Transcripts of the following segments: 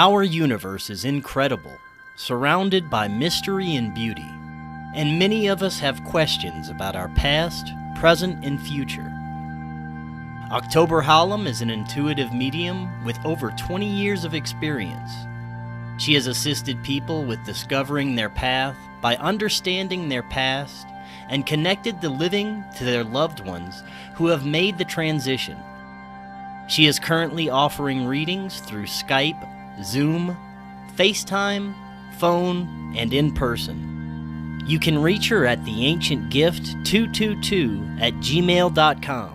Our universe is incredible, surrounded by mystery and beauty, and many of us have questions about our past, present, and future. October Hollam is an intuitive medium with over 20 years of experience. She has assisted people with discovering their path by understanding their past and connected the living to their loved ones who have made the transition. She is currently offering readings through Skype, Zoom, FaceTime, phone, and in person. You can reach her at theancientgift222@gmail.com.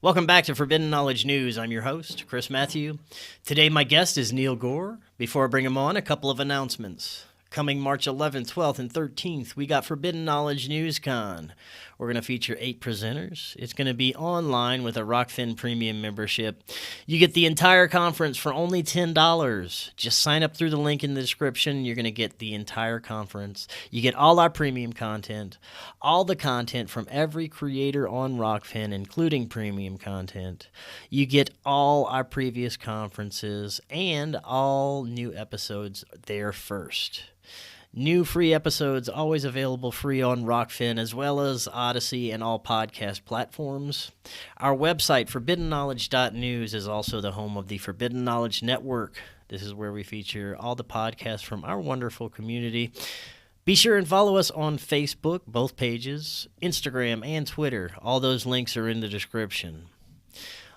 Welcome back to Forbidden Knowledge News. I'm your host, Chris Matthew. Today my guest is Neil Gaur. Before I bring him on, a couple of announcements. Coming March 11th, 12th, and 13th, we got Forbidden Knowledge News Con. We're going to feature 8 presenters. It's going to be online with a Rockfin Premium membership. You get the entire conference for only $10. Just sign up through the link in the description. You're going to get the entire conference. You get all our premium content, all the content from every creator on Rockfin, including premium content. You get all our previous conferences and all new episodes there first. New free episodes always available free on Rockfin, as well as Odyssey and all podcast platforms. Our website, forbiddenknowledge.news, is also the home of the Forbidden Knowledge Network. This is where we feature all the podcasts from our wonderful community. Be sure and follow us on Facebook, both pages, Instagram, and Twitter. All those links are in the description.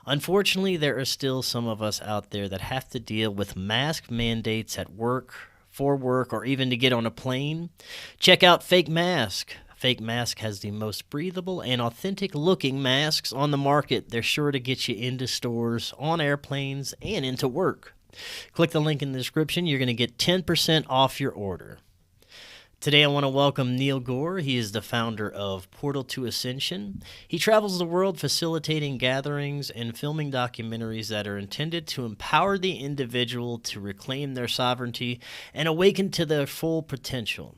Unfortunately, there are still some of us out there that have to deal with mask mandates at work, for work, or even to get on a plane. Check out Fake Mask. Fake Mask has the most breathable and authentic looking masks on the market. They're sure to get you into stores, on airplanes, and into work. Click the link in the description. You're going to get 10% off your order. Today I want to welcome Neil Gaur. He is the founder of Portal to Ascension. He travels the world facilitating gatherings and filming documentaries that are intended to empower the individual to reclaim their sovereignty and awaken to their full potential.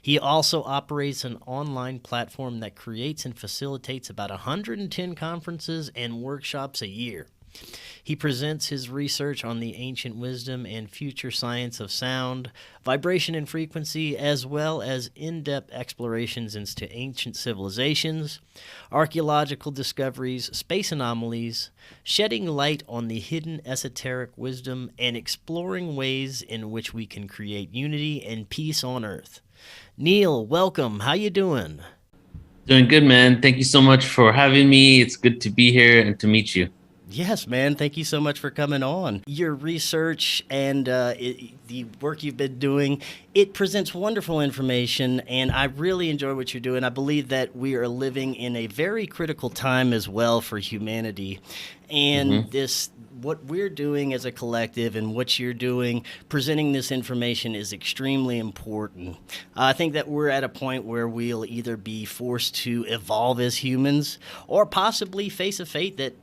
He also operates an online platform that creates and facilitates about 110 conferences and workshops a year. He presents his research on the ancient wisdom and future science of sound, vibration and frequency, as well as in-depth explorations into ancient civilizations, archaeological discoveries, space anomalies, shedding light on the hidden esoteric wisdom, and exploring ways in which we can create unity and peace on Earth. Neil, welcome. How you doing? Doing good, man. Thank you so much for having me. It's good to be here and to meet you. Yes, man. Thank you so much for coming on. Your research and the work you've been doing, it presents wonderful information, and I really enjoy what you're doing. I believe that we are living in a very critical time as well for humanity, and what we're doing as a collective and what you're doing, presenting this information, is extremely important. I think that we're at a point where we'll either be forced to evolve as humans or possibly face a fate that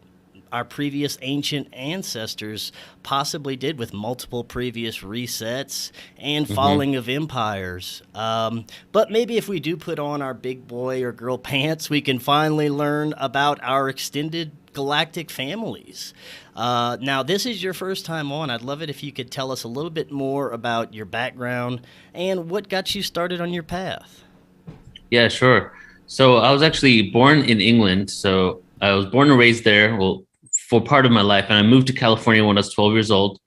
our previous ancient ancestors possibly did with multiple previous resets and falling of empires. But maybe if we do put on our big boy or girl pants, we can finally learn about our extended galactic families. Now, this is your first time on. I'd love it if you could tell us a little bit more about your background and what got you started on your path. Yeah, sure. So I was actually born in England. So I was born and raised there. Well, for part of my life, and I moved to California when I was 12 years old.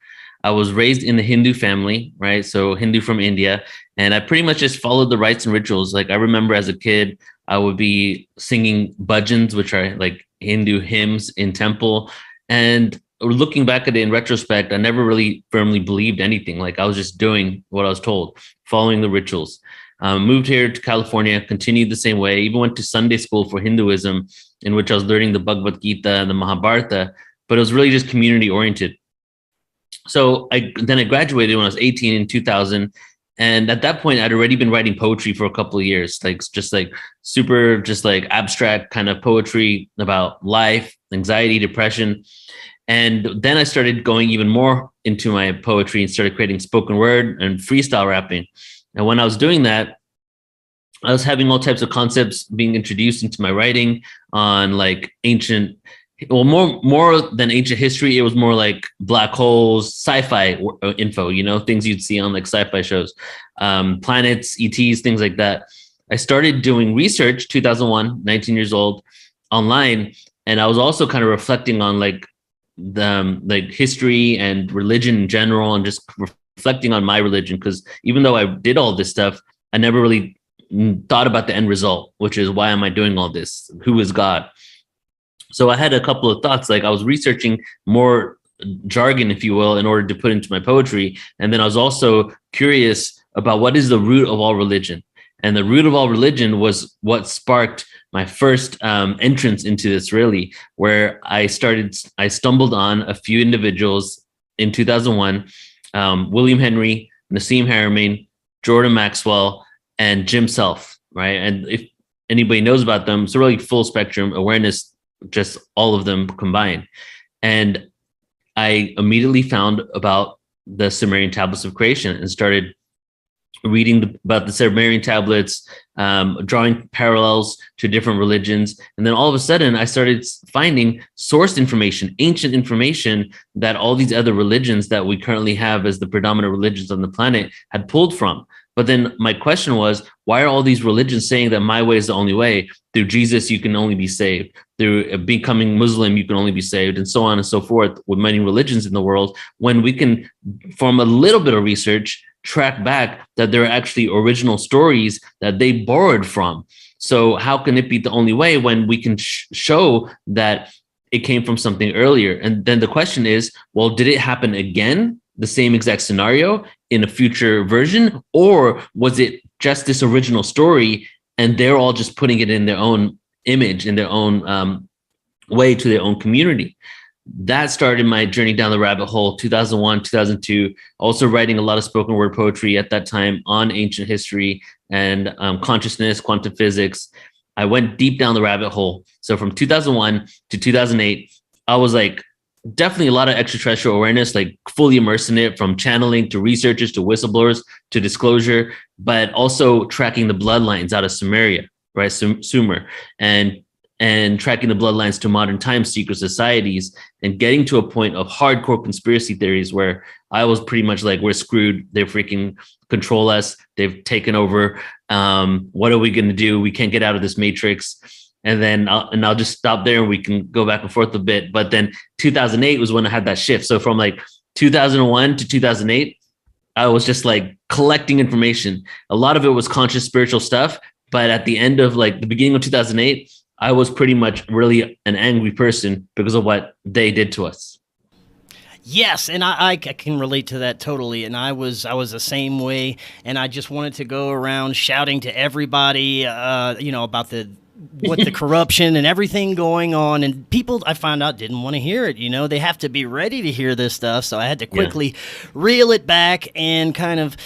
I was raised in a Hindu family, right? So Hindu from India. And I pretty much just followed the rites and rituals. Like I remember as a kid, I would be singing bhajans, which are like Hindu hymns in temple. And looking back at it in retrospect, I never really firmly believed anything. Like I was just doing what I was told, following the rituals. Moved here to California, continued the same way, even went to Sunday school for Hinduism, in which I was learning the Bhagavad Gita and the Mahabharata, but it was really just community oriented. So I graduated when I was 18 in 2000. And at that point, I'd already been writing poetry for a couple of years, like just like super, just like abstract kind of poetry about life, anxiety, depression. And then I started going even more into my poetry and started creating spoken word and freestyle rapping. And when I was doing that, I was having all types of concepts being introduced into my writing on like ancient, well, more than ancient history. It was more like black holes, sci-fi info, you know, things you'd see on like sci-fi shows, planets, ETs, things like that. I started doing research 2001, 19 years old, online. And I was also kind of reflecting on like the like history and religion in general, and just reflecting on my religion, because even though I did all this stuff, I never really thought about the end result, which is, why am I doing all this? Who is God? So I had a couple of thoughts. Like I was researching more jargon, if you will, in order to put into my poetry. And then I was also curious about what is the root of all religion. And the root of all religion was what sparked my first entrance into this, really, where I stumbled on a few individuals in 2001, William Henry, Nassim Haramein, Jordan Maxwell, and Jim Self, right? And if anybody knows about them, it's a really full spectrum awareness, just all of them combined. And I immediately found about the Sumerian tablets of creation and started reading about the Sumerian tablets, drawing parallels to different religions. And then all of a sudden I started finding sourced information, ancient information that all these other religions that we currently have as the predominant religions on the planet had pulled from. But then my question was, why are all these religions saying that my way is the only way? Through Jesus, you can only be saved. Through becoming Muslim, you can only be saved, and so on and so forth with many religions in the world, when we can, from a little bit of research, track back that there are actually original stories that they borrowed from. So how can it be the only way when we can show that it came from something earlier? And then the question is, well, did it happen again, the same exact scenario in a future version? Or was it just this original story and they're all just putting it in their own image, in their own way, to their own community? That started my journey down the rabbit hole, 2001, 2002, also writing a lot of spoken word poetry at that time on ancient history and consciousness, quantum physics. I went deep down the rabbit hole. So from 2001 to 2008, I was like, definitely a lot of extraterrestrial awareness, like fully immersed in it, from channeling to researchers to whistleblowers to disclosure, but also tracking the bloodlines out of Sumeria, right? Sumer, and tracking the bloodlines to modern times, secret societies, and getting to a point of hardcore conspiracy theories where I was pretty much like, we're screwed. They freaking control us. They've taken over. What are we going to do? We can't get out of this matrix. And then I'll just stop there and we can go back and forth a bit. But then 2008 was when I had that shift. So from like 2001 to 2008, I was just like collecting information. A lot of it was conscious spiritual stuff. But at the end of like the beginning of 2008, I was pretty much really an angry person because of what they did to us. Yes, and I can relate to that totally. And I was the same way. And I just wanted to go around shouting to everybody, about what the corruption and everything going on. And people, I found out, didn't want to hear it. They have to be ready to hear this stuff. So I had to quickly reel it back and kind of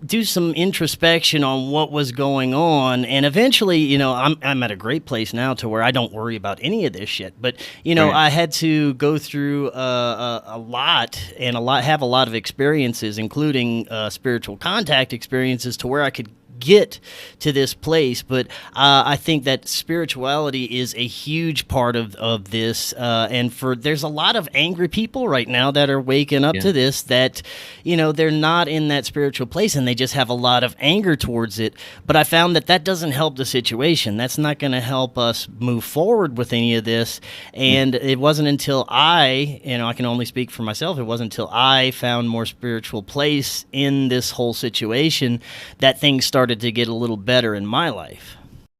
do some introspection on what was going on. And eventually, I'm at a great place now to where I don't worry about any of this shit. But, right. I had to go through a lot have a lot of experiences, including spiritual contact experiences, to where I could get to this place. But I think that spirituality is a huge part of this, and there's a lot of angry people right now that are waking up to this, that they're not in that spiritual place and they just have a lot of anger towards it. But I found that doesn't help the situation. That's not going to help us move forward with any of this. And it wasn't until I can only speak for myself, it wasn't until I found more spiritual place in this whole situation that things started to get a little better in my life.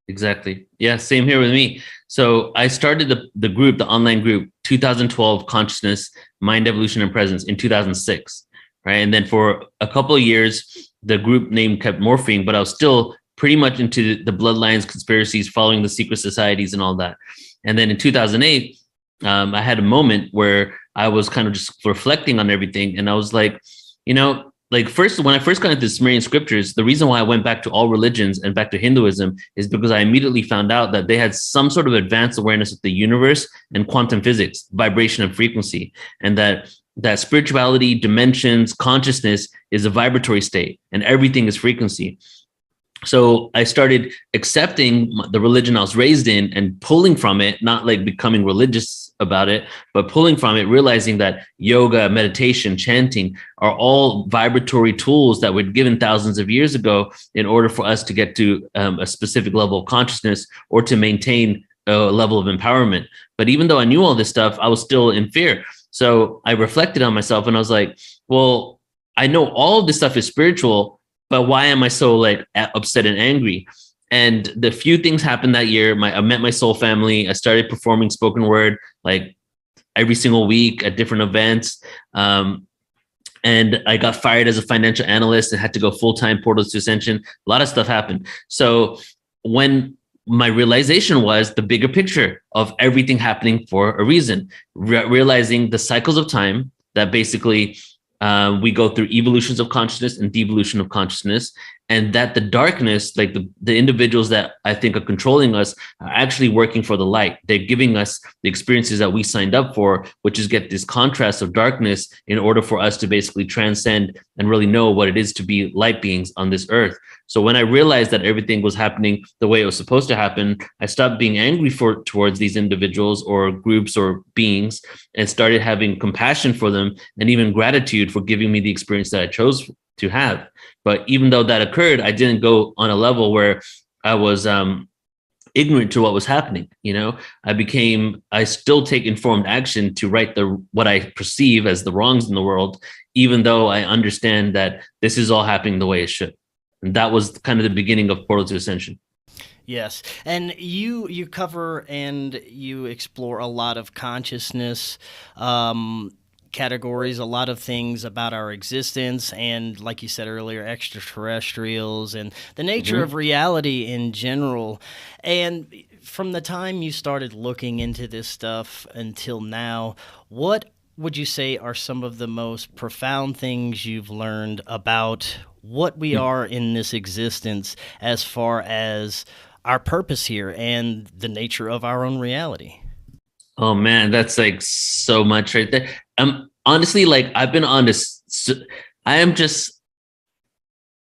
Exactly. Yeah, same here with me. So I started the group, the online group, 2012 Consciousness, Mind, Evolution, and Presence in 2006, right? And then for a couple of years, the group name kept morphing, but I was still pretty much into the bloodlines, conspiracies, following the secret societies and all that. And then in 2008, I had a moment where I was kind of just reflecting on everything. And I was like, you know, like first, when I first got into the Sumerian scriptures, the reason why I went back to all religions and back to Hinduism is because I immediately found out that they had some sort of advanced awareness of the universe and quantum physics, vibration and frequency, and that spirituality, dimensions, consciousness is a vibratory state and everything is frequency. So I started accepting the religion I was raised in and pulling from it, not like becoming religious about it, but pulling from it, realizing that yoga, meditation, chanting are all vibratory tools that were given thousands of years ago in order for us to get to a specific level of consciousness or to maintain a level of empowerment. But even though I knew all this stuff, I was still in fear. So I reflected on myself and I was like, well, I know all of this stuff is spiritual, but why am I so like upset and angry? And the few things happened that year. I met my soul family. I started performing spoken word like every single week at different events. And I got fired as a financial analyst and had to go full-time portals to Ascension. A lot of stuff happened. So when my realization was the bigger picture of everything happening for a reason, realizing the cycles of time that basically we go through evolutions of consciousness and devolution of consciousness, and that the darkness, like the individuals that I think are controlling us, are actually working for the light. They're giving us the experiences that we signed up for, which is get this contrast of darkness in order for us to basically transcend and really know what it is to be light beings on this earth. So when I realized that everything was happening the way it was supposed to happen, I stopped being angry towards these individuals or groups or beings and started having compassion for them and even gratitude for giving me the experience that I chose to have. But even though that occurred, I didn't go on a level where I was ignorant to what was happening. You know, I still take informed action to right what I perceive as the wrongs in the world, even though I understand that this is all happening the way it should. And that was kind of the beginning of Portal to Ascension. Yes, and you cover and you explore a lot of consciousness categories, a lot of things about our existence, and like you said earlier, extraterrestrials and the nature of reality in general. And from the time you started looking into this stuff until now, what would you say are some of the most profound things you've learned about what we are in this existence as far as our purpose here and the nature of our own reality? Oh man, that's like so much right there. Honestly, like I've been on this, I am just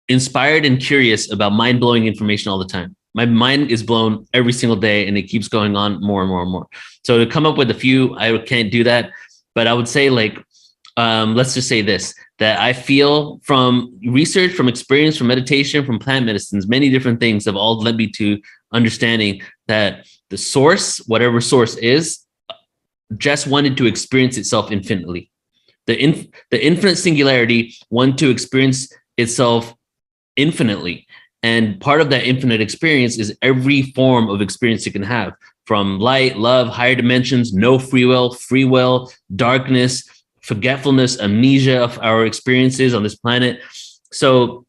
inspired and curious about mind-blowing information all the time. My mind is blown every single day and it keeps going on more and more and more. So to come up with a few, I can't do that. But I would say like, let's just say this, that I feel from research, from experience, from meditation, from plant medicines, many different things have all led me to understanding that the source, whatever source is, just wanted to experience itself infinitely. The infinite singularity wanted to experience itself infinitely. And part of that infinite experience is every form of experience you can have, from light, love, higher dimensions, no free will, darkness, forgetfulness, amnesia of our experiences on this planet. So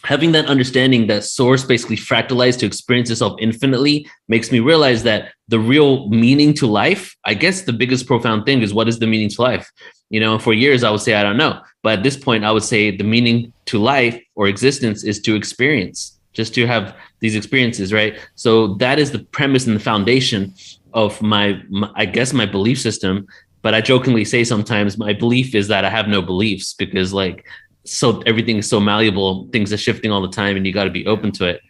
having that understanding that source basically fractalized to experience itself infinitely makes me realize that the real meaning to life, I guess the biggest profound thing is, what is the meaning to life? You know, for years I would say, I don't know. But at this point, I would say the meaning to life or existence is to experience, just to have these experiences, right? So that is the premise and the foundation of my I guess, my belief system. But I jokingly say sometimes my belief is that I have no beliefs, because like, so everything is so malleable, things are shifting all the time and you got to be open to it.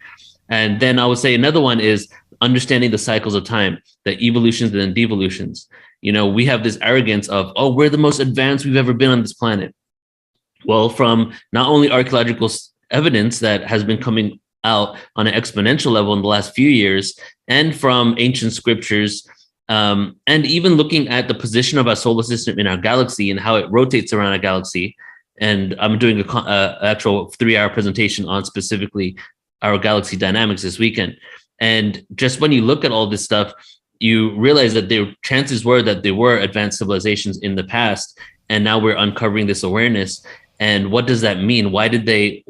And then I would say another one is understanding the cycles of time, the evolutions and then devolutions. You know, we have this arrogance of, oh, we're the most advanced we've ever been on this planet. Well, from not only archaeological evidence that has been coming out on an exponential level in the last few years, and from ancient scriptures, and even looking at the position of our solar system in our galaxy and how it rotates around our galaxy. And I'm doing an actual 3-hour presentation on specifically our galaxy dynamics this weekend. And just when you look at all this stuff, you realize that chances were that there were advanced civilizations in the past, and now we're uncovering this awareness. And what does that mean? Why did they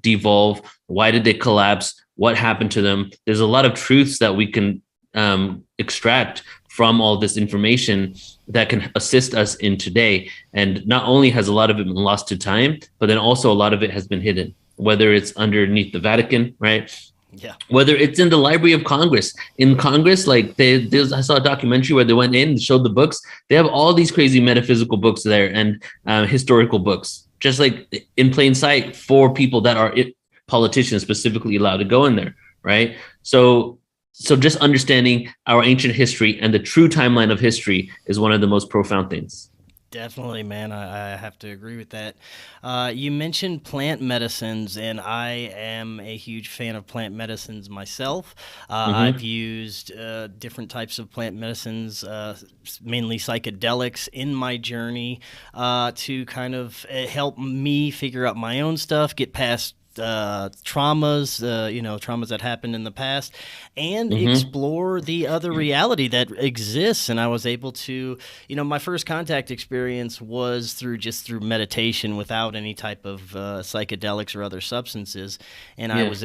devolve? Why did they collapse? What happened to them? There's a lot of truths that we can extract from all this information that can assist us in today. And not only has a lot of it been lost to time, but then also a lot of it has been hidden, whether it's underneath the Vatican, right? Yeah. Whether it's in the Library of Congress. In Congress, like I saw a documentary where they went in and showed the books. They have all these crazy metaphysical books there and historical books, just like in plain sight for people that are politicians specifically allowed to go in there, right? So just understanding our ancient history and the true timeline of history is one of the most profound things. Definitely, man. I have to agree with that. You mentioned plant medicines, and I am a huge fan of plant medicines myself. I've used different types of plant medicines, mainly psychedelics, in my journey to kind of help me figure out my own stuff, get past traumas, traumas that happened in the past, and explore the other reality that exists. And I was able to, my first contact experience was through meditation without any type of psychedelics or other substances. And I was,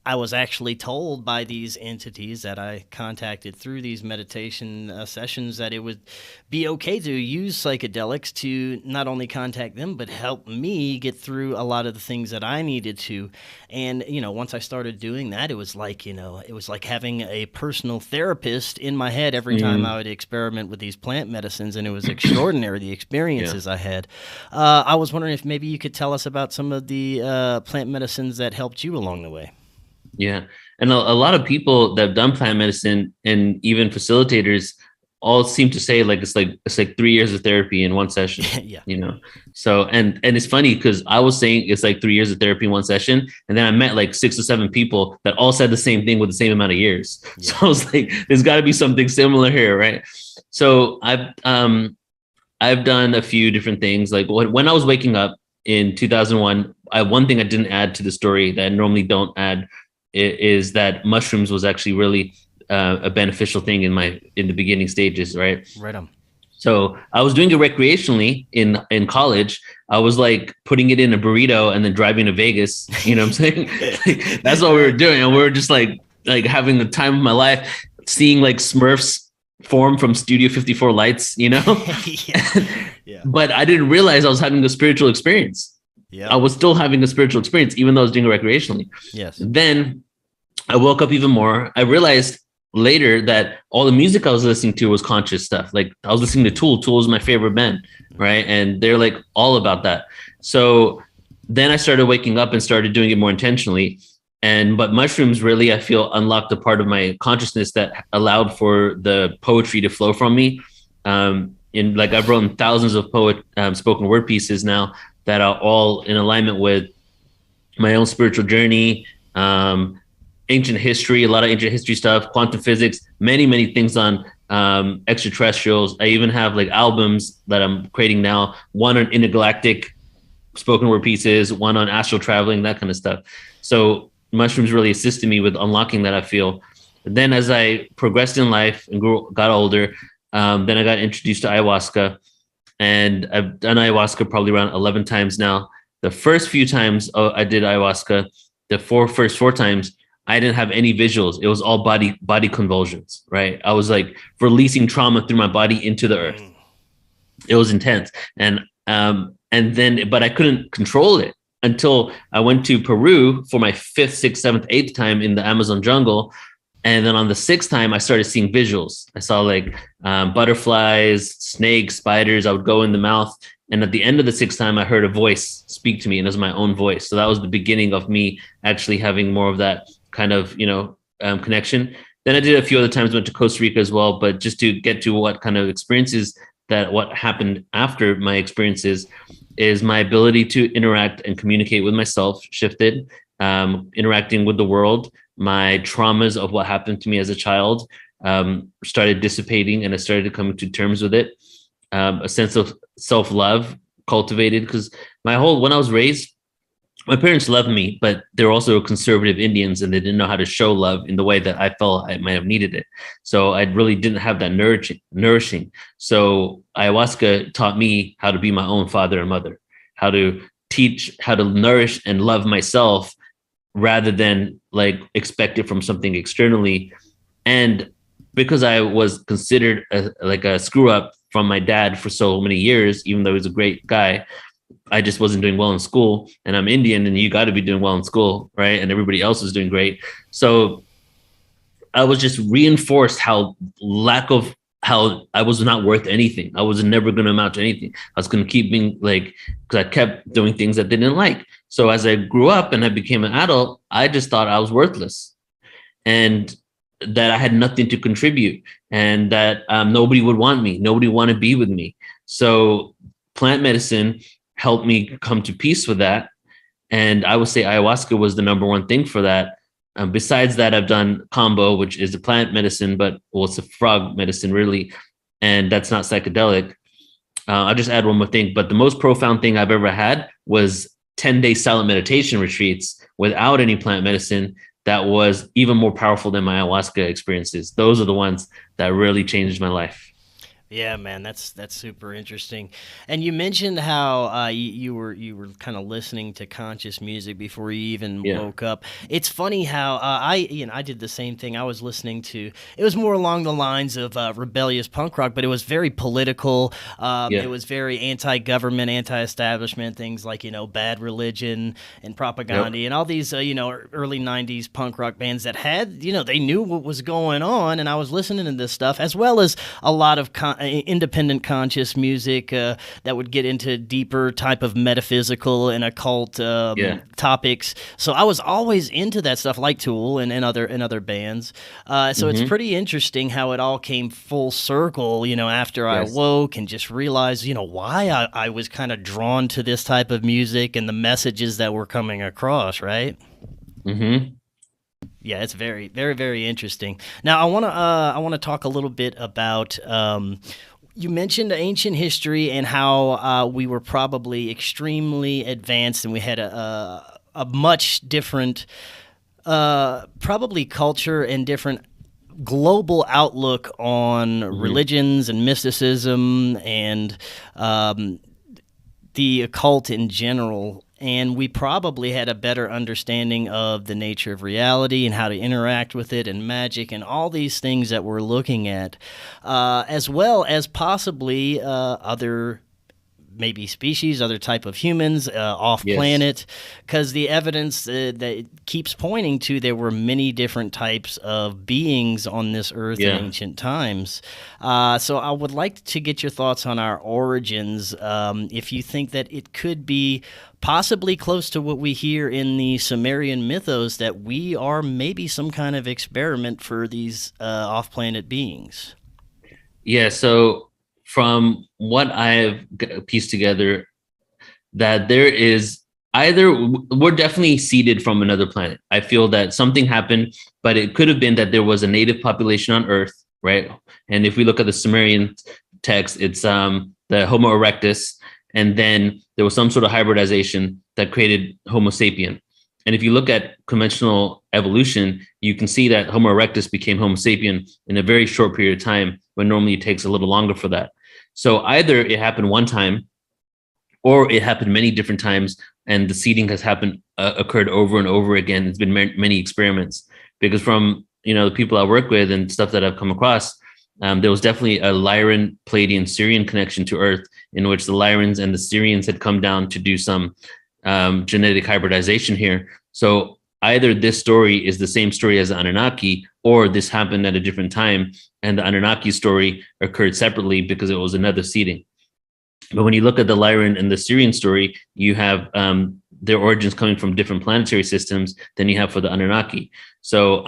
I was actually told by these entities that I contacted through these meditation sessions that it would be okay to use psychedelics to not only contact them, but help me get through a lot of the things that I needed to. And, once I started doing that, it was like, having a personal therapist in my head every time I would experiment with these plant medicines. And it was extraordinary, the experiences I had. I was wondering if maybe you could tell us about some of the plant medicines that helped you along the way. Yeah. And a lot of people that have done plant medicine and even facilitators all seem to say it's like 3 years of therapy in one session. So and it's funny because I was saying it's like 3 years of therapy in one session, and then I met like 6 or 7 people that all said the same thing with the same amount of years. So I was like, there's got to be something similar here, right? So I've done a few different things. Like when I was waking up in 2001, one thing I didn't add to the story that I normally don't add is that mushrooms was actually really a beneficial thing in the beginning stages, right? Right on. So I was doing it recreationally in college. I was like putting it in a burrito and then driving to Vegas. You know what I'm saying? That's what we were doing, and we were just like having the time of my life, seeing like Smurfs form from Studio 54 lights. But I didn't realize I was having a spiritual experience. Yeah, I was still having a spiritual experience, even though I was doing it recreationally. Yes. Then I woke up even more. I realized later that all the music I was listening to was conscious stuff. Like I was listening to Tool. Tool is my favorite band, right? And they're like all about that. So then I started waking up and started doing it more intentionally. But mushrooms really, I feel, unlocked a part of my consciousness that allowed for the poetry to flow from me. I've written thousands of spoken word pieces now that are all in alignment with my own spiritual journey, ancient history, a lot of ancient history stuff, quantum physics, many, many things on extraterrestrials. I even have like albums that I'm creating now, one on intergalactic spoken word pieces, one on astral traveling, that kind of stuff. So mushrooms really assisted me with unlocking that, I feel. Then as I progressed in life and got older, then I got introduced to ayahuasca. And I've done ayahuasca probably around 11 times now. The first few times I did ayahuasca, the first four times, I didn't have any visuals. It was all body convulsions, right? I was like releasing trauma through my body into the earth. It was intense. But I couldn't control it until I went to Peru for my 5th, 6th, 7th, 8th time in the Amazon jungle. And then on the 6th time, I started seeing visuals. I saw like butterflies, snakes, spiders. I would go in the mouth. And at the end of the 6th time, I heard a voice speak to me, and it was my own voice. So that was the beginning of me actually having more of that kind of, connection. Then I did a few other times, went to Costa Rica as well. But just to get to what kind of experiences what happened after my experiences is my ability to interact and communicate with myself shifted, interacting with the world. My traumas of what happened to me as a child started dissipating, and I started coming to terms with it. A sense of self-love cultivated, because when I was raised, my parents loved me, but they're also conservative Indians, and they didn't know how to show love in the way that I felt I might have needed it. So I really didn't have that nourishing. So ayahuasca taught me how to be my own father and mother, how to teach, how to nourish and love myself rather than like expect it from something externally. And because I was considered like a screw up from my dad for so many years, even though he was a great guy, I just wasn't doing well in school, and I'm Indian, and you got to be doing well in school, right? And everybody else is doing great. So I was just reinforced how I was not worth anything. I was never going to amount to anything. I was going to keep being like, because I kept doing things that they didn't like. So as I grew up and I became an adult, I just thought I was worthless and that I had nothing to contribute, and that nobody would want me. Nobody would want to be with me. So plant medicine helped me come to peace with that. And I would say ayahuasca was the number one thing for that. Besides that, I've done combo, which is a plant medicine, but well, it's a frog medicine really. And that's not psychedelic. I'll just add one more thing. But the most profound thing I've ever had was 10-day silent meditation retreats without any plant medicine. That was even more powerful than my ayahuasca experiences. Those are the ones that really changed my life. Yeah, man, that's super interesting. And you mentioned how you were kind of listening to conscious music before you even Yeah. woke up. It's funny how I did the same thing. I was listening to, it was more along the lines of rebellious punk rock, but it was very political. It Yeah. was very anti-government, anti-establishment, things like Bad Religion and Yep. Propaganda and all these early '90s punk rock bands that had they knew what was going on, and I was listening to this stuff as well as a lot of independent conscious music that would get into deeper type of metaphysical and occult Yeah. topics. So I was always into that stuff, like Tool and other bands. So it's Hmm. pretty interesting how it all came full circle. After I Yes. awoke and just realized, why I was kind of drawn to this type of music and the messages that were coming across. Right. Hmm. Yeah, it's very, very, very interesting. Now, I wanna talk a little bit about. You mentioned ancient history and how we were probably extremely advanced, and we had a much different, probably culture and different global outlook on Hmm. religions and mysticism and the occult in general, and we probably had a better understanding of the nature of reality and how to interact with it and magic and all these things that we're looking at, as well as possibly other maybe species, other type of humans off Yes. planet, because the evidence that it keeps pointing to there were many different types of beings on this earth in Yeah. ancient times. So I would like to get your thoughts on our origins. If you think that it could be possibly close to what we hear in the Sumerian mythos, that we are maybe some kind of experiment for these off-planet beings. Yeah. So from what I've pieced together, that there is either we're definitely seeded from another planet. I feel that something happened, but it could have been that there was a native population on Earth, right? And if we look at the Sumerian text, it's the Homo erectus, and then there was some sort of hybridization that created Homo sapien. And if you look at conventional evolution, you can see that Homo erectus became Homo sapien in a very short period of time, when normally it takes a little longer for that. So either it happened one time, or it happened many different times, and the seeding has happened occurred over and over again. It's been many experiments, because from the people I work with and stuff that I've come across, there was definitely a Lyran, Palladian, Syrian connection to Earth, in which the Lyrans and the Syrians had come down to do some genetic hybridization here. So either this story is the same story as the Anunnaki, or this happened at a different time, and the Anunnaki story occurred separately because it was another seeding. But when you look at the Lyran and the Syrian story, you have their origins coming from different planetary systems than you have for the Anunnaki. So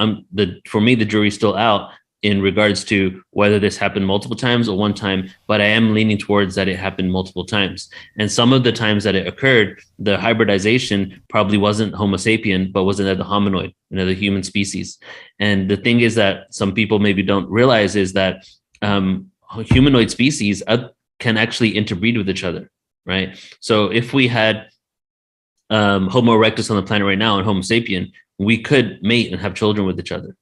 for me, the jury's still out in regards to whether this happened multiple times or one time, but I am leaning towards that it happened multiple times. And some of the times that it occurred, the hybridization probably wasn't Homo sapien, but was another hominoid, another human species. And the thing is that some people maybe don't realize is that humanoid species can actually interbreed with each other, right? So if we had Homo erectus on the planet right now and Homo sapien, we could mate and have children with each other.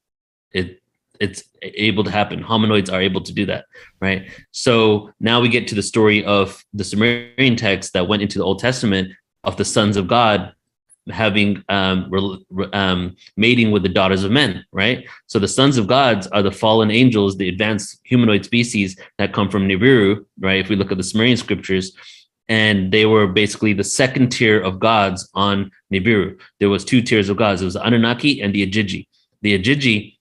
It's able to happen. Hominoids are able to do that, right? So now we get to the story of the Sumerian text that went into the Old Testament of the sons of God having mating with the daughters of men, right? So the sons of gods are the fallen angels, the advanced humanoid species that come from Nibiru, right? If we look at the Sumerian scriptures, and they were basically the second tier of gods on Nibiru. There was two tiers of gods. It was the Anunnaki and the Ajiji. The Ajiji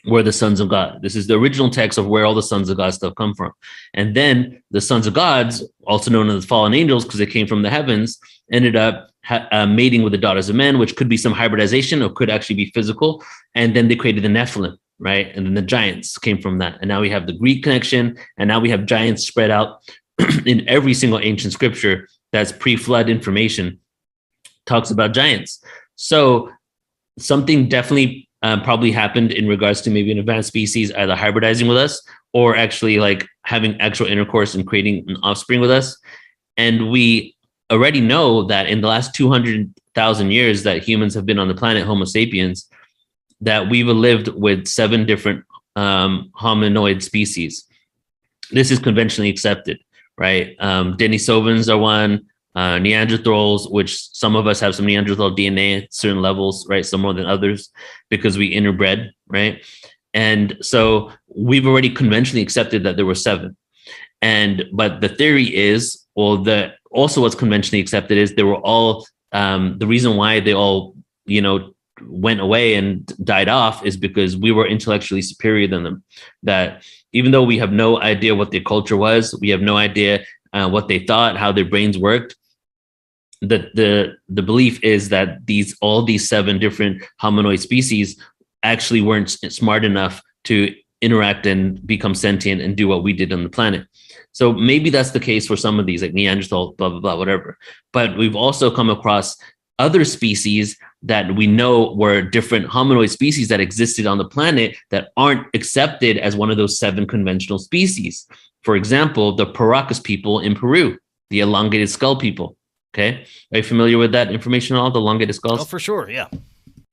were the sons of God. This is the original text of where all the sons of God stuff come from. And then the sons of gods, also known as fallen angels, because they came from the heavens, ended up mating with the daughters of men, which could be some hybridization or could actually be physical. And then they created the Nephilim, right? And then the giants came from that. And now we have the Greek connection. And now we have giants spread out in every single ancient scripture that's pre-flood information talks about giants. So something definitely probably happened in regards to maybe an advanced species either hybridizing with us or actually like having actual intercourse and creating an offspring with us. And we already know that in the last 200,000 years that humans have been on the planet, Homo sapiens, that we've lived with 7 different hominoid species. This is conventionally accepted, right? Denisovans are one, Neanderthals, which some of us have some Neanderthal DNA at certain levels, right? Some more than others because we interbred, right? And so we've already conventionally accepted that there were 7. But the theory is, also what's conventionally accepted is they were all, the reason why they all, went away and died off is because we were intellectually superior than them. That even though we have no idea what their culture was, we have no idea what they thought, how their brains worked. The belief is that all these 7 different hominoid species actually weren't smart enough to interact and become sentient and do what we did on the planet. So maybe that's the case for some of these, like Neanderthal, blah, blah, blah, whatever. But we've also come across other species that we know were different hominoid species that existed on the planet that aren't accepted as one of those 7 conventional species. For example, the Paracas people in Peru, the elongated skull people. Okay. Are you familiar with that information at all? The elongated skulls? Oh, for sure. Yeah.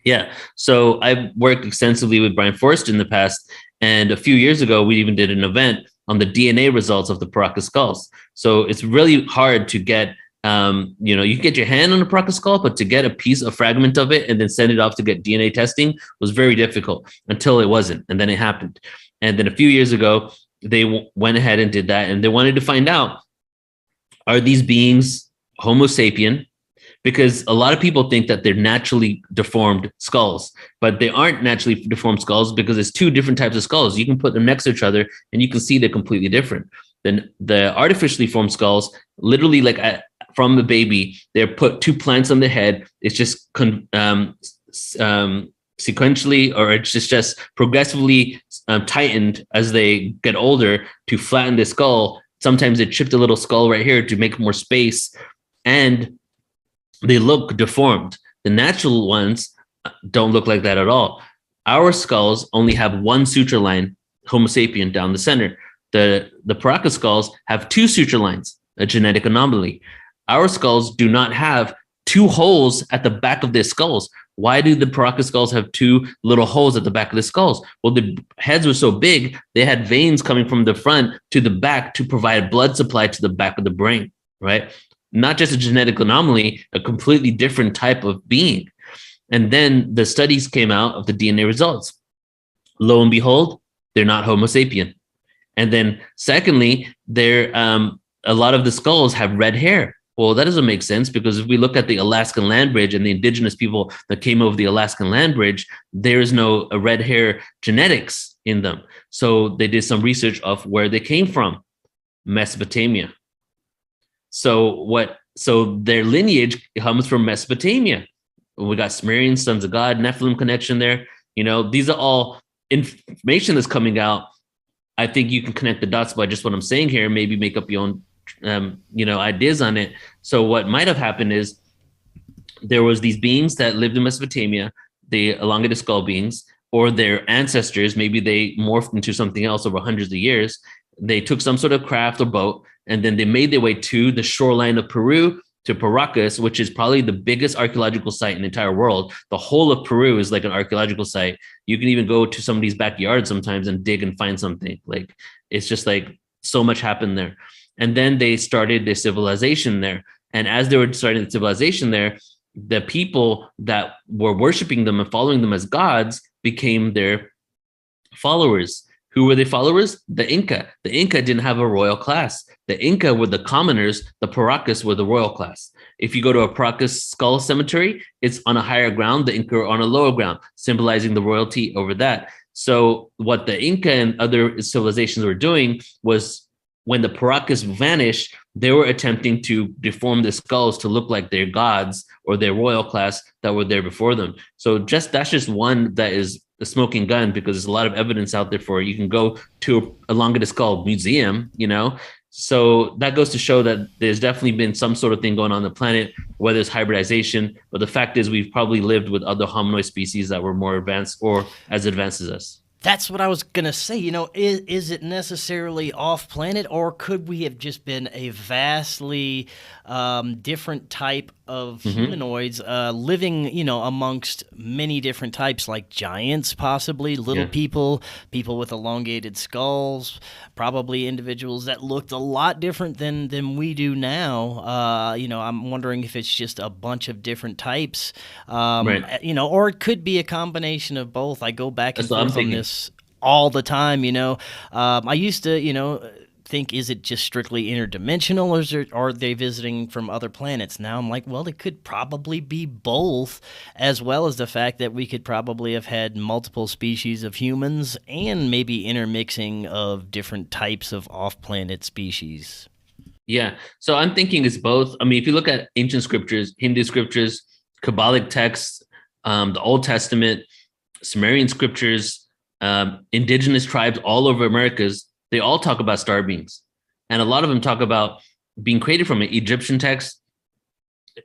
Yeah. So I've worked extensively with Brian Forrest in the past. And a few years ago, we even did an event on the DNA results of the Paracas skulls. So it's really hard to get, you can get your hand on the Paracas skull, but to get a fragment of it and then send it off to get DNA testing was very difficult until it wasn't. And then it happened. And then a few years ago, they went ahead and did that. And they wanted to find out, are these beings Homo sapien? Because a lot of people think that they're naturally deformed skulls, but they aren't naturally deformed skulls because it's 2 different types of skulls. You can put them next to each other and you can see they're completely different. Then the artificially formed skulls, literally from the baby, they're put 2 plants on the head. It's just sequentially, or it's just progressively tightened as they get older to flatten the skull. Sometimes they chipped a little skull right here to make more space, and they look deformed. The natural ones don't look like that at all. Our skulls only have 1 suture line, Homo sapien, down the center. The Paracas skulls have 2 suture lines, a genetic anomaly. Our skulls do not have 2 holes at the back of their skulls. Why do the Paracas skulls have 2 little holes at the back of the skulls? Well, the heads were so big, they had veins coming from the front to the back to provide blood supply to the back of the brain, right? Not just a genetic anomaly, a completely different type of being. And then the studies came out of the DNA results. Lo and behold, they're not Homo sapien. And then secondly, a lot of the skulls have red hair. Well, that doesn't make sense because if we look at the Alaskan land bridge and the indigenous people that came over the Alaskan land bridge, there is no red hair genetics in them. So they did some research of where they came from, Mesopotamia. So their lineage comes from Mesopotamia. We got Sumerian, sons of God, Nephilim connection there. These are all information that's coming out. I think you can connect the dots by just what I'm saying here, maybe make up your own ideas on it. So what might have happened is there was these beings that lived in Mesopotamia, the elongated skull beings, or their ancestors, maybe they morphed into something else over hundreds of years. They took some sort of craft or boat, and then they made their way to the shoreline of Peru, to Paracas, which is probably the biggest archaeological site in the entire world. The whole of Peru is like an archaeological site. You can even go to somebody's backyard sometimes and dig and find something. Like, it's just like so much happened there. And then they started the civilization there. And as they were starting the civilization there, the people that were worshiping them and following them as gods became their followers. Who were the followers? The Inca. The Inca didn't have a royal class. The Inca were the commoners. The Paracas were the royal class. If you go to a Paracas skull cemetery, it's on a higher ground. The Inca are on a lower ground, symbolizing the royalty over that. So what the Inca and other civilizations were doing was, when the Paracas vanished, they were attempting to deform the skulls to look like their gods or their royal class that were there before them. So that's just one that is the smoking gun, because there's a lot of evidence out there for it. You can go to a Longa Skull museum, so that goes to show that there's definitely been some sort of thing going on the planet, whether it's hybridization, but the fact is we've probably lived with other hominoid species that were more advanced or as advanced as us. That's what I was going to say. Is it necessarily off planet, or could we have just been a vastly different type of humanoids living, amongst many different types, like giants, possibly little people with elongated skulls, probably individuals that looked a lot different than we do now. I'm wondering if it's just a bunch of different types, or it could be a combination of both. I go back and forth on this all the time. I used to, think, is it just strictly interdimensional, or are they visiting from other planets? Now I'm like, well, it could probably be both, as well as the fact that we could probably have had multiple species of humans and maybe intermixing of different types of off-planet species. Yeah. So I'm thinking it's both. I mean, if you look at ancient scriptures, Hindu scriptures, Kabbalic texts, the Old Testament, Sumerian scriptures, indigenous tribes all over Americas, they all talk about star beings. And a lot of them talk about being created from an Egyptian text.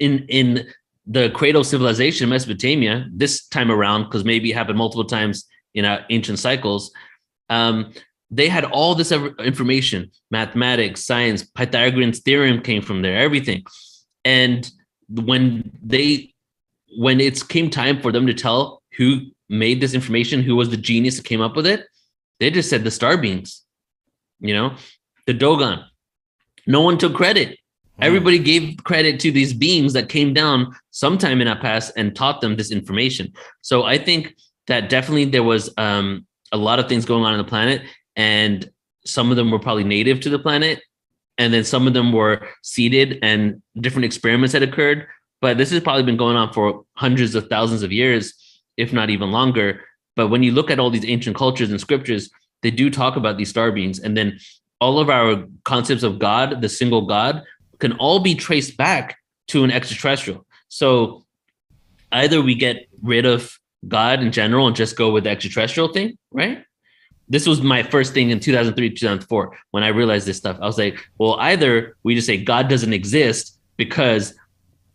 In the cradle civilization, Mesopotamia, this time around, because maybe it happened multiple times in ancient cycles, they had all this information, mathematics, science, Pythagorean's theorem came from there, everything. And when it came time for them to tell who made this information, who was the genius that came up with it, they just said the star beings, the Dogon. No one took credit. Everybody gave credit to these beings that came down sometime in our past and taught them this information. So I think that definitely there was a lot of things going on the planet, and some of them were probably native to the planet, and then some of them were seeded and different experiments had occurred. But this has probably been going on for hundreds of thousands of years, if not even longer. But when you look at all these ancient cultures and scriptures, they do talk about these star beings. And then all of our concepts of God, the single God, can all be traced back to an extraterrestrial. So either we get rid of God in general and just go with the extraterrestrial thing, right? This was my first thing in 2003, 2004, when I realized this stuff. I was like, well, either we just say God doesn't exist because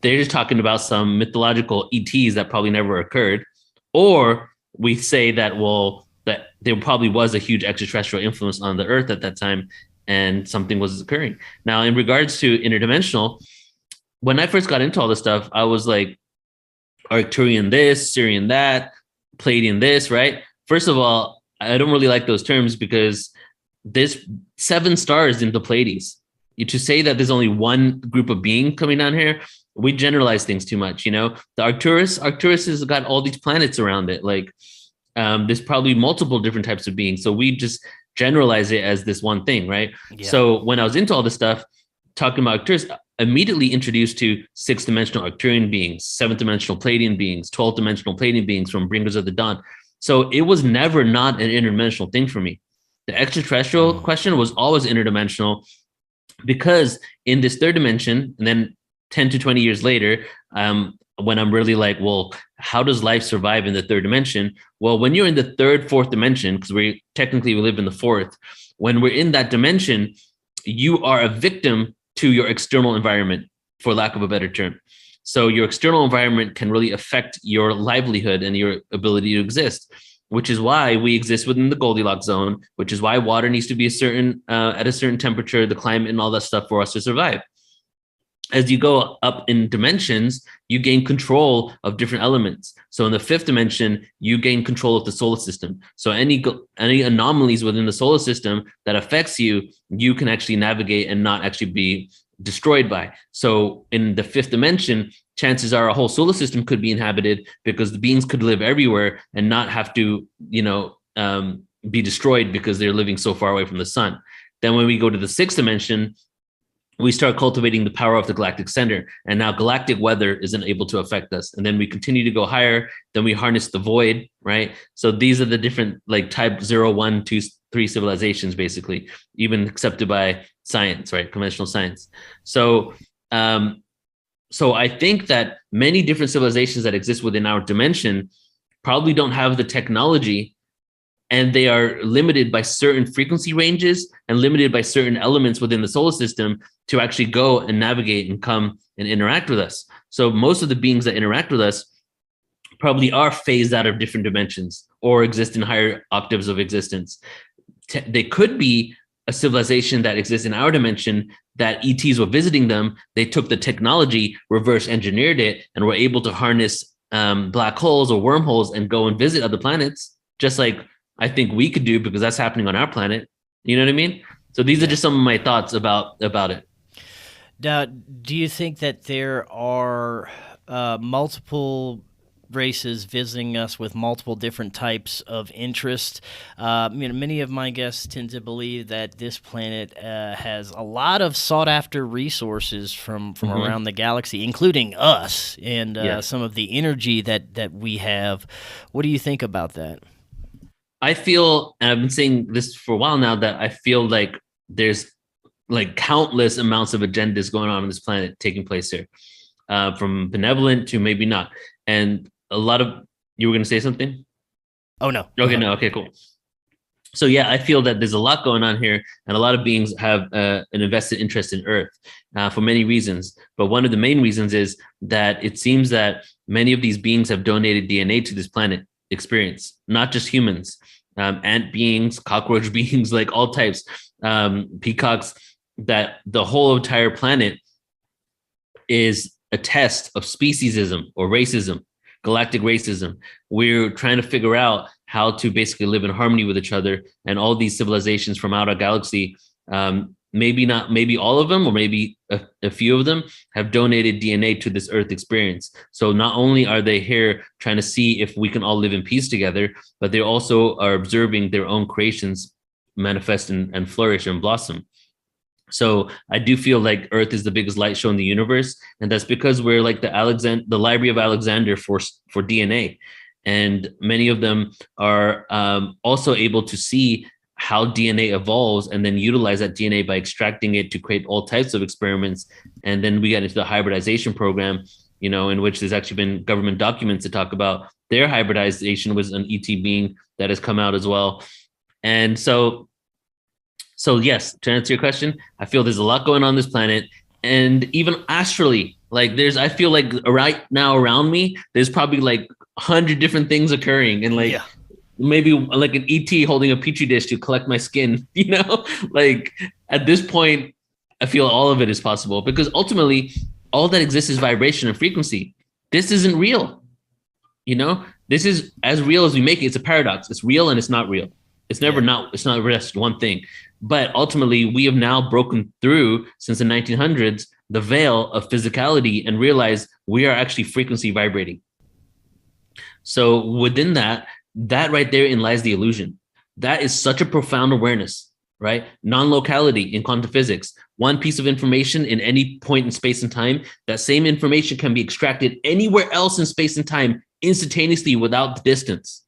they're just talking about some mythological ETs that probably never occurred, or we say that, well, that there probably was a huge extraterrestrial influence on the Earth at that time and something was occurring. Now, in regards to interdimensional, when I first got into all this stuff, I was like, Arcturian this, Sirian that, Pleiadian this, right? First of all, I don't really like those terms because there's 7 stars in the Pleiades. To say that there's only one group of being coming down here, we generalize things too much. The Arcturus has got all these planets around it. Like, there's probably multiple different types of beings. So we just generalize it as this one thing, right? Yeah. So when I was into all this stuff, talking about Arcturus, immediately introduced to 6-dimensional Arcturian beings, 7th-dimensional Pleiadian beings, 12th-dimensional Pleiadian beings from Bringers of the Dawn. So it was never not an interdimensional thing for me. The extraterrestrial question was always interdimensional, because in this 3rd dimension, and then 10 to 20 years later, when I'm really like, well, how does life survive in the 3rd dimension? Well, when you're in the 3rd, 4th dimension, because we live in the 4th, when we're in that dimension, you are a victim to your external environment, for lack of a better term. So your external environment can really affect your livelihood and your ability to exist, which is why we exist within the Goldilocks zone, which is why water needs to be at a certain temperature, the climate and all that stuff for us to survive. as you go up in dimensions, you gain control of different elements. So in the fifth dimension, you gain control of the solar system. So any anomalies within the solar system that affects you, you can actually navigate and not actually be destroyed by. So in the fifth dimension, chances are a whole solar system could be inhabited because the beings could live everywhere and not have to, be destroyed because they're living so far away from the sun. Then when we go to the sixth dimension, we start cultivating the power of the galactic center. And now galactic weather isn't able to affect us. And then we continue to go higher. Then we harness the void, right? So these are the different like type 0, 1, 2, 3 civilizations, basically, even accepted by science, right? Conventional science. So, so I think that many different civilizations that exist within our dimension probably don't have the technology, and they are limited by certain frequency ranges and limited by certain elements within the solar system to actually go and navigate and come and interact with us. So most of the beings that interact with us probably are phased out of different dimensions or exist in higher octaves of existence. They could be a civilization that exists in our dimension that ETs were visiting them. They took the technology, reverse engineered it, and were able to harness black holes or wormholes and go and visit other planets, just like I think we could do, because that's happening on our planet. You know what I mean? So these are just some of my thoughts about it. Now, do you think that there are multiple races visiting us with multiple different types of interest? Many of my guests tend to believe that this planet has a lot of sought-after resources from around the galaxy, including us, and some of the energy that we have. What do you think about that? I feel, and I've been saying this for a while now, that I feel like there's like countless amounts of agendas going on this planet taking place here, from benevolent to maybe not. And a lot of, you were going to say something? Oh, no. Okay, no. Okay, cool. So yeah, I feel that there's a lot going on here, and a lot of beings have an invested interest in Earth for many reasons. But one of the main reasons is that it seems that many of these beings have donated DNA to this planet experience, not just humans, ant beings, cockroach beings, like all types, peacocks, that the whole entire planet is a test of speciesism or racism, galactic racism. We're trying to figure out how to basically live in harmony with each other. And all these civilizations from outer galaxy, maybe all of them, or maybe a few of them, have donated DNA to this Earth experience. So not only are they here trying to see if we can all live in peace together, but they also are observing their own creations manifest and flourish and blossom. So I do feel like Earth is the biggest light show in the universe, and that's because we're like the Library of Alexander for DNA, and many of them are also able to see how DNA evolves and then utilize that DNA by extracting it to create all types of experiments. And then we get into the hybridization program, in which there's actually been government documents to talk about their hybridization with an ET being that has come out as well. And so yes, to answer your question, I feel there's a lot going on this planet, and even astrally, like I feel like right now around me, there's probably like 100 different things occurring, and maybe like an ET holding a petri dish to collect my skin, like at this point, I feel all of it is possible, because ultimately all that exists is vibration and frequency. This isn't real. This is as real as we make it. It's a paradox. It's real and it's not real. It's never not, it's not just one thing. But ultimately, we have now broken through, since the 1900s, the veil of physicality and realized we are actually frequency vibrating. So within that right therein lies the illusion. That is such a profound awareness, right? Non-locality in quantum physics. One piece of information in any point in space and time, that same information can be extracted anywhere else in space and time instantaneously without the distance.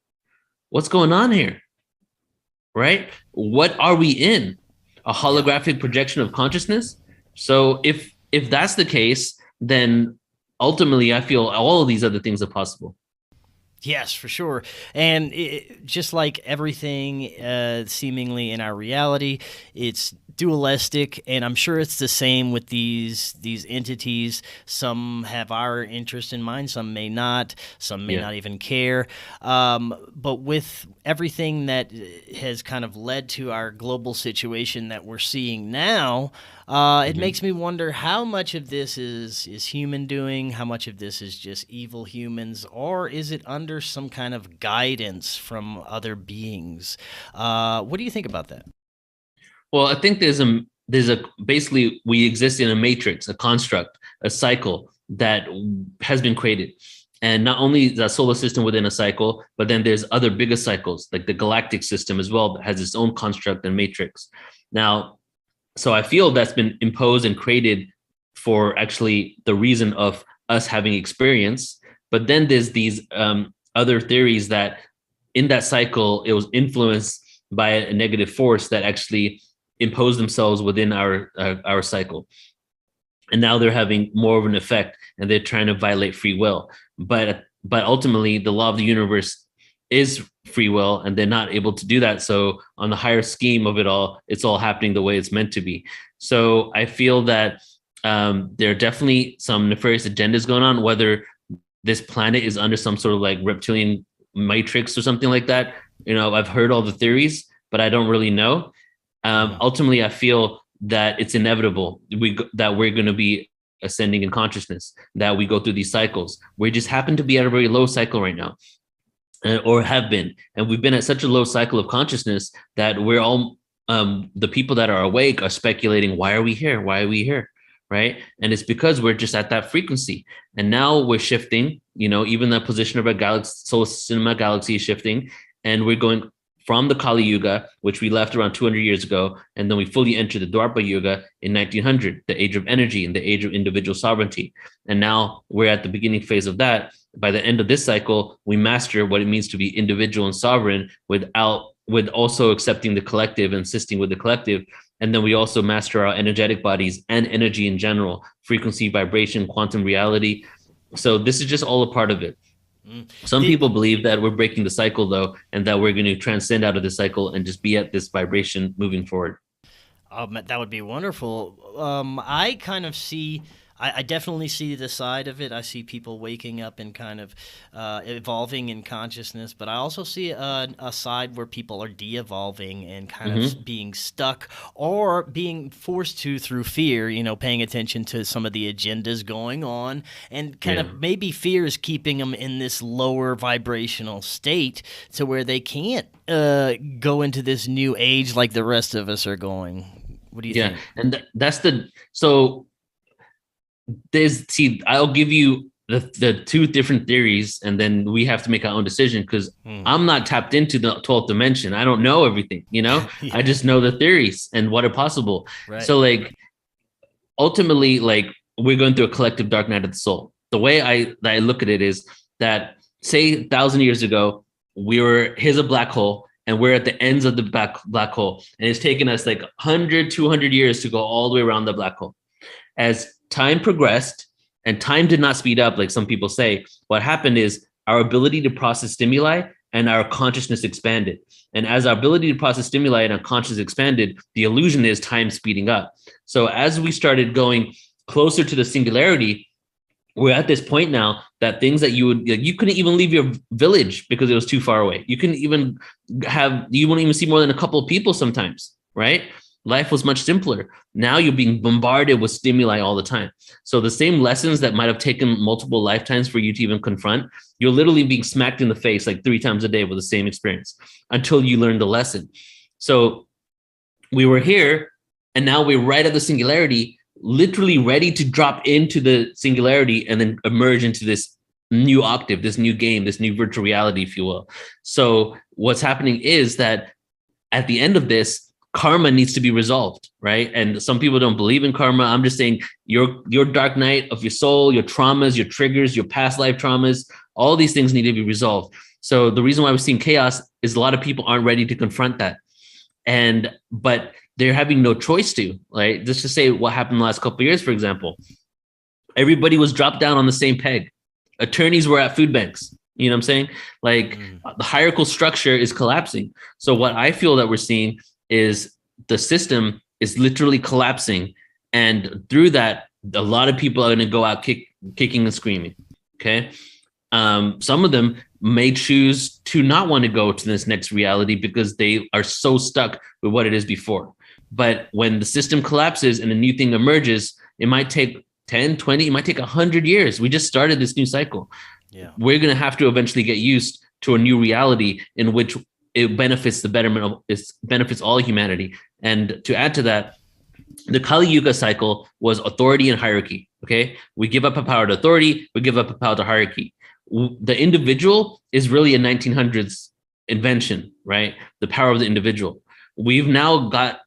What's going on here? Right? What are we in? A holographic projection of consciousness? So if that's the case, then ultimately I feel all of these other things are possible. Yes, for sure. And just like everything seemingly in our reality, it's dualistic, and I'm sure it's the same with these entities. Some have our interest in mind, some may not, some may not even care. But with everything that has kind of led to our global situation that we're seeing now, it makes me wonder how much of this is human doing, how much of this is just evil humans, or is it under some kind of guidance from other beings? What do you think about that? Well, I think there's a basically we exist in a matrix, a construct, a cycle that has been created. And not only the solar system within a cycle, but then there's other bigger cycles like the galactic system as well that has its own construct and matrix. Now, so I feel that's been imposed and created for actually the reason of us having experience. But then there's these other theories that in that cycle, it was influenced by a negative force that actually impose themselves within our cycle, and now they're having more of an effect, and they're trying to violate free will. But ultimately, the law of the universe is free will, and they're not able to do that. So on the higher scheme of it all, it's all happening the way it's meant to be. So I feel that there are definitely some nefarious agendas going on, whether this planet is under some sort of like reptilian matrix or something like that. I've heard all the theories, but I don't really know. Ultimately, I feel that it's inevitable that we're going to be ascending in consciousness, that we go through these cycles. We just happen to be at a very low cycle right now, or have been. And we've been at such a low cycle of consciousness that we're all, the people that are awake are speculating, why are we here? Why are we here? Right. And it's because we're just at that frequency. And now we're shifting, even the position of our galaxy, solar system, galaxy is shifting, and we're going from the Kali Yuga, which we left around 200 years ago, and then we fully entered the Dwapara Yuga in 1900, the age of energy and the age of individual sovereignty. And now we're at the beginning phase of that. By the end of this cycle, we master what it means to be individual and sovereign with also accepting the collective and assisting with the collective. And then we also master our energetic bodies and energy in general, frequency, vibration, quantum reality. So this is just all a part of it. Some people believe that we're breaking the cycle, though, and that we're going to transcend out of the cycle and just be at this vibration moving forward. That would be wonderful. I kind of see, I definitely see the side of it. I see people waking up and kind of evolving in consciousness, but I also see a side where people are de-evolving and kind of being stuck or being forced to through fear, paying attention to some of the agendas going on, and kind of maybe fear is keeping them in this lower vibrational state to where they can't go into this new age like the rest of us are going. What do you think? And I'll give you the two different theories, and then we have to make our own decision, because I'm not tapped into the 12th dimension. I don't know everything, I just know the theories and what are possible. Right. So ultimately, we're going through a collective dark night of the soul. The way I look at it is that, say 1,000 years ago, here's a black hole, and we're at the ends of the black hole, and it's taken us 100, 200 years to go all the way around the black hole. As time progressed, and time did not speed up like some people say, what happened is our ability to process stimuli and our consciousness expanded. And as our ability to process stimuli and our consciousness expanded, the illusion is time speeding up. So as we started going closer to the singularity, we're at this point now that things that you couldn't even leave your village because it was too far away. You wouldn't even see more than a couple of people sometimes, right? Life was much simpler. Now you're being bombarded with stimuli all the time. So the same lessons that might have taken multiple lifetimes for you to even confront, you're literally being smacked in the face 3 times a day with the same experience until you learn the lesson. So we were here, and now we're right at the singularity, literally ready to drop into the singularity and then emerge into this new octave, this new game, this new virtual reality, if you will. So what's happening is that at the end of this, karma needs to be resolved, right? And some people don't believe in karma. I'm just saying your dark night of your soul, your traumas, your triggers, your past life traumas, all these things need to be resolved. So the reason why we're seeing chaos is a lot of people aren't ready to confront that. But they're having no choice to, right? Just to say what happened the last couple of years, for example, everybody was dropped down on the same peg. Attorneys were at food banks. You know what I'm saying? The hierarchical structure is collapsing. So what I feel that we're seeing is the system is literally collapsing. And through that, a lot of people are going to go out kicking and screaming. Okay. Some of them may choose to not want to go to this next reality because they are so stuck with what it is before. But when the system collapses and a new thing emerges, it might take 10, 20, it might take 100 years. We just started this new cycle. Yeah. We're going to have to eventually get used to a new reality in which it benefits the betterment of, it benefits all humanity. And to add to that, the Kali Yuga cycle was authority and hierarchy. Okay. We give up a power to authority. We give up a power to hierarchy. The individual is really a 1900s invention, right? The power of the individual. We've now got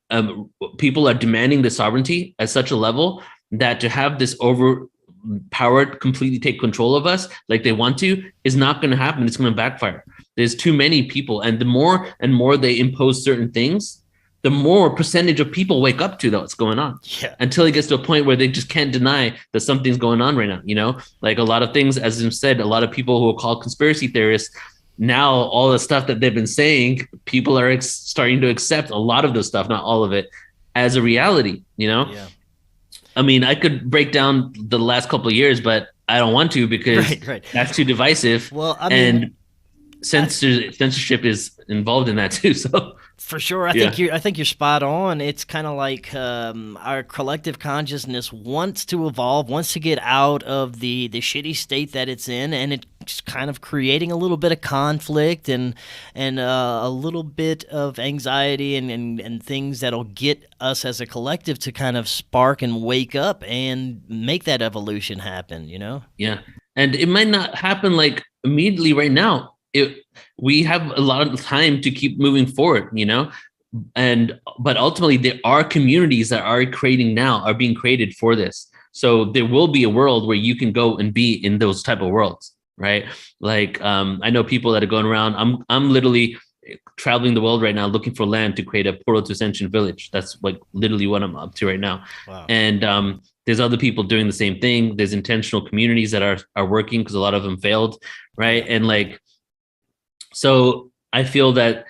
people are demanding the sovereignty at such a level that to have this overpowered completely take control of us like they want to is not going to happen. It's going to backfire. There's too many people, and the more and more they impose certain things, the more percentage of people wake up to what's going on. Yeah. Until it gets to a point where they just can't deny that something's going on right now. You know, like a lot of things, as Jim said, a lot of people who are called conspiracy theorists, now all the stuff that they've been saying, people are starting to accept a lot of the stuff, not all of it, as a reality, you know? Yeah. I mean, I could break down the last couple of years, but I don't want to because that's too divisive. Well, I mean, and censorship is involved in that too. So for sure, I think you're spot on. It's kind of like our collective consciousness wants to evolve, wants to get out of the shitty state that it's in, and it's kind of creating a little bit of conflict and a little bit of anxiety and things that'll get us as a collective to kind of spark and wake up and make that evolution happen. You know? Yeah, and it might not happen like immediately right now. We have a lot of time to keep moving forward, you know, but ultimately there are communities that are being created for this. So there will be a world where you can go and be in those type of worlds, right? Like I know people that are going around. I'm literally traveling the world right now looking for land to create a portal to Ascension village. That's like literally what I'm up to right now. Wow. And there's other people doing the same thing. There's intentional communities that are working because a lot of them failed, right? And like. So I feel that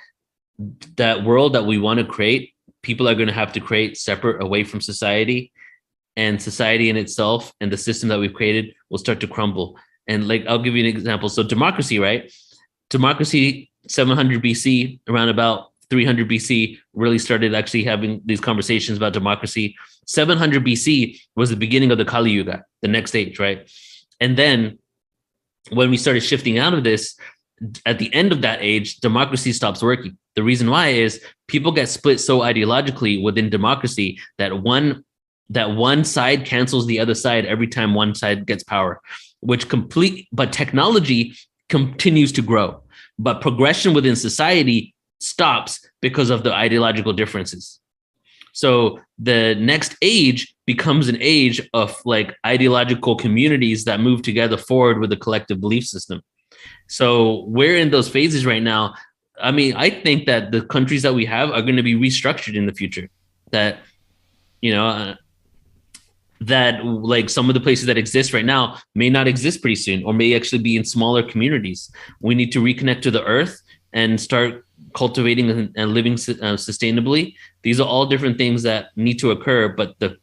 world that we want to create, people are going to have to create separate away from society, and society in itself and the system that we've created will start to crumble. And like, I'll give you an example. So democracy, right? Democracy, 700 BC, around about 300 BC, really started actually having these conversations about democracy. 700 BC was the beginning of the Kali Yuga, the next age, right? And then when we started shifting out of this, at the end of that age, democracy stops working. The reason why is people get split so ideologically within democracy that one side cancels the other side every time one side gets power, but technology continues to grow, but progression within society stops because of the ideological differences. So the next age becomes an age of like ideological communities that move together forward with a collective belief system. So we're in those phases right now. I mean, I think that the countries that we have are going to be restructured in the future. That, you know, that like some of the places that exist right now may not exist pretty soon, or may actually be in smaller communities. We need to reconnect to the earth and start cultivating and living sustainably. These are all different things that need to occur. But the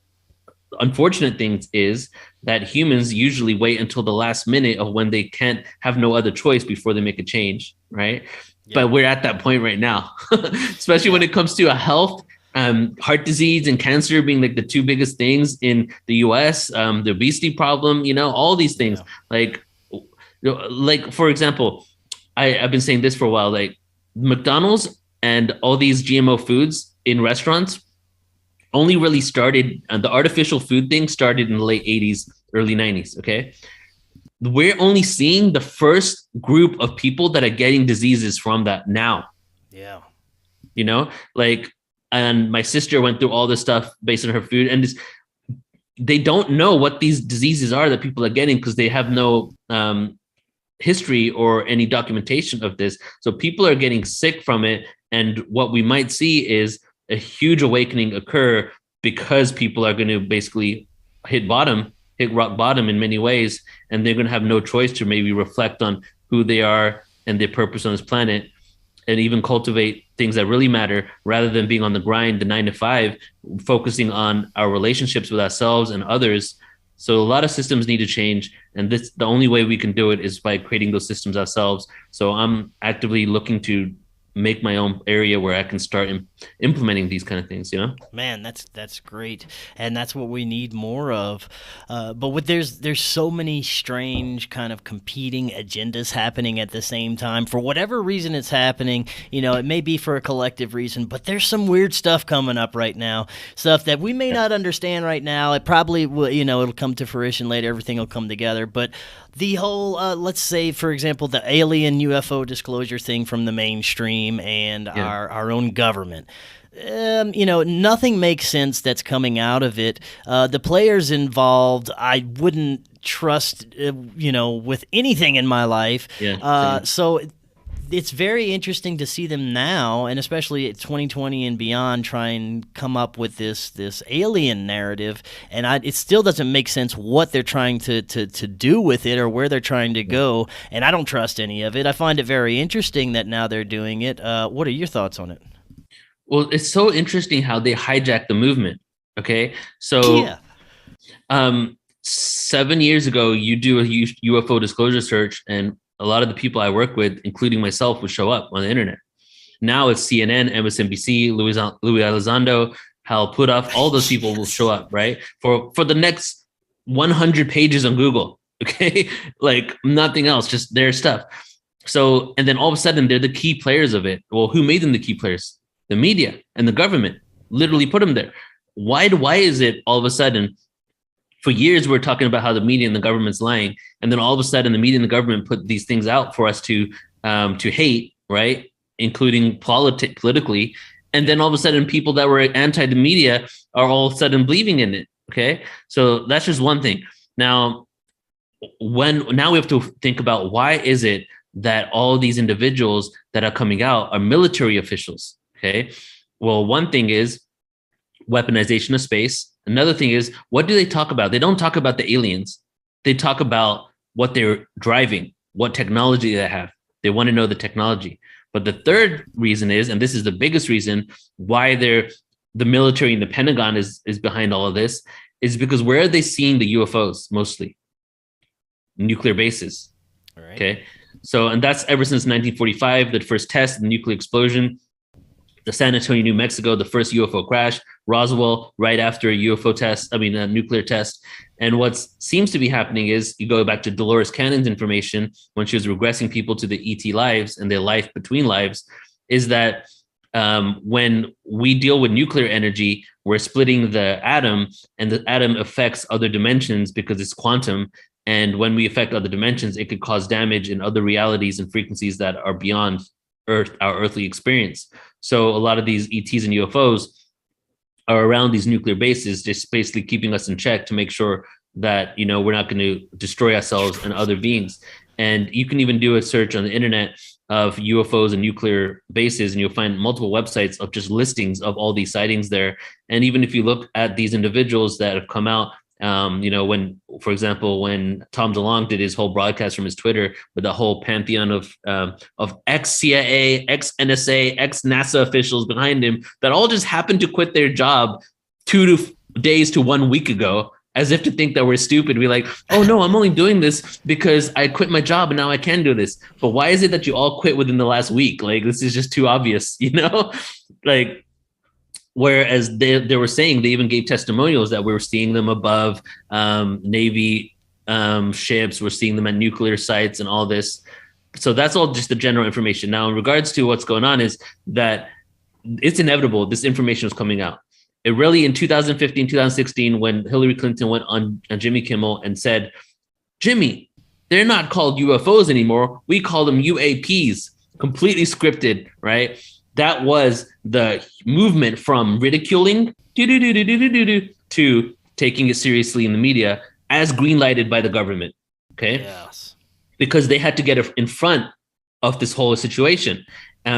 unfortunate thing is that humans usually wait until the last minute of when they can't have no other choice before they make a change, right? Yeah. But we're at that point right now, especially when it comes to a health, heart disease and cancer being like the two biggest things in the US, the obesity problem, you know, all these things. Yeah. Like for example, I've been saying this for a while, like McDonald's and all these GMO foods in restaurants only really started, the artificial food thing started in the late 80s, early 90s, okay? We're only seeing the first group of people that are getting diseases from that now. Yeah. You know, like, and my sister went through all this stuff based on her food, and they don't know what these diseases are that people are getting because they have no history or any documentation of this. So people are getting sick from it. And what we might see is a huge awakening occur because people are going to basically hit rock bottom in many ways. And they're going to have no choice to maybe reflect on who they are and their purpose on this planet. and even cultivate things that really matter rather than being on the grind, the 9 to 5, focusing on our relationships with ourselves and others. So a lot of systems need to change. And the only way we can do it is by creating those systems ourselves. So I'm actively looking to make my own area where I can start implementing these kind of things, Man, that's great, and that's what we need more of. But there's so many strange kind of competing agendas happening at the same time. For whatever reason it's happening, it may be for a collective reason, but there's some weird stuff coming up right now, stuff that we may not understand right now. It probably will, it'll come to fruition later. Everything will come together, but the whole, let's say, for example, the alien UFO disclosure thing from the mainstream and our own government. Nothing makes sense that's coming out of it. The players involved, I wouldn't trust, with anything in my life. So it's very interesting to see them now, and especially at 2020 and beyond, try and come up with this alien narrative. And it still doesn't make sense what they're trying to do with it or where they're trying to go. And I don't trust any of it. I find it very interesting that now they're doing it. What are your thoughts on it? Well, it's so interesting how they hijack the movement. Okay. So 7 years ago, you do a UFO disclosure search, and a lot of the people I work with, including myself, would show up on the internet. Now it's CNN, MSNBC, Louis Elizondo, Hal Puthoff, all those people will show up, right? For the next 100 pages on Google, okay? Like nothing else, just their stuff. So, and then all of a sudden, they're the key players of it. Well, who made them the key players? The media and the government literally put them there. Why is it all of a sudden? For years, we're talking about how the media and the government's lying, and then all of a sudden, the media and the government put these things out for us to hate, right? Including politically, and then all of a sudden, people that were anti the media are all of a sudden believing in it. Okay, so that's just one thing. Now we have to think about, why is it that all these individuals that are coming out are military officials? Okay, well, one thing is weaponization of space. Another thing is, what do they talk about? They don't talk about the aliens. They talk about what they're driving, what technology they have. They want to know the technology. But the third reason is, and this is the biggest reason why the military and the Pentagon is behind all of this, is because where are they seeing the UFOs mostly? Nuclear bases. All right. Okay. So, and that's ever since 1945, the first test, the nuclear explosion. The San Antonio, New Mexico, the first UFO crash, Roswell, right after a nuclear test. And what seems to be happening is, you go back to Dolores Cannon's information when she was regressing people to the ET lives and their life between lives, is that when we deal with nuclear energy, we're splitting the atom, and the atom affects other dimensions because it's quantum. And when we affect other dimensions, it could cause damage in other realities and frequencies that are beyond our earthly experience. So a lot of these ETs and UFOs are around these nuclear bases, just basically keeping us in check to make sure that, we're not going to destroy ourselves and other beings. And you can even do a search on the internet of UFOs and nuclear bases, and you'll find multiple websites of just listings of all these sightings there. And even if you look at these individuals that have come out, when, for example, when Tom DeLonge did his whole broadcast from his Twitter with the whole pantheon of ex-CIA, ex-NSA, ex-NASA officials behind him that all just happened to quit their job 2 days to 1 week ago, as if to think that we're stupid. We're like, oh no, I'm only doing this because I quit my job and now I can do this. But why is it that you all quit within the last week? Like, this is just too obvious, like. Whereas they were saying, they even gave testimonials that we were seeing them above Navy ships, we're seeing them at nuclear sites and all this. So that's all just the general information. Now, in regards to what's going on, is that it's inevitable this information was coming out. It really, in 2015, 2016, when Hillary Clinton went on Jimmy Kimmel and said, Jimmy, they're not called UFOs anymore. We call them UAPs, completely scripted, right? That was the movement from ridiculing to taking it seriously in the media, as green-lighted by the government, okay? Yes. Because they had to get in front of this whole situation.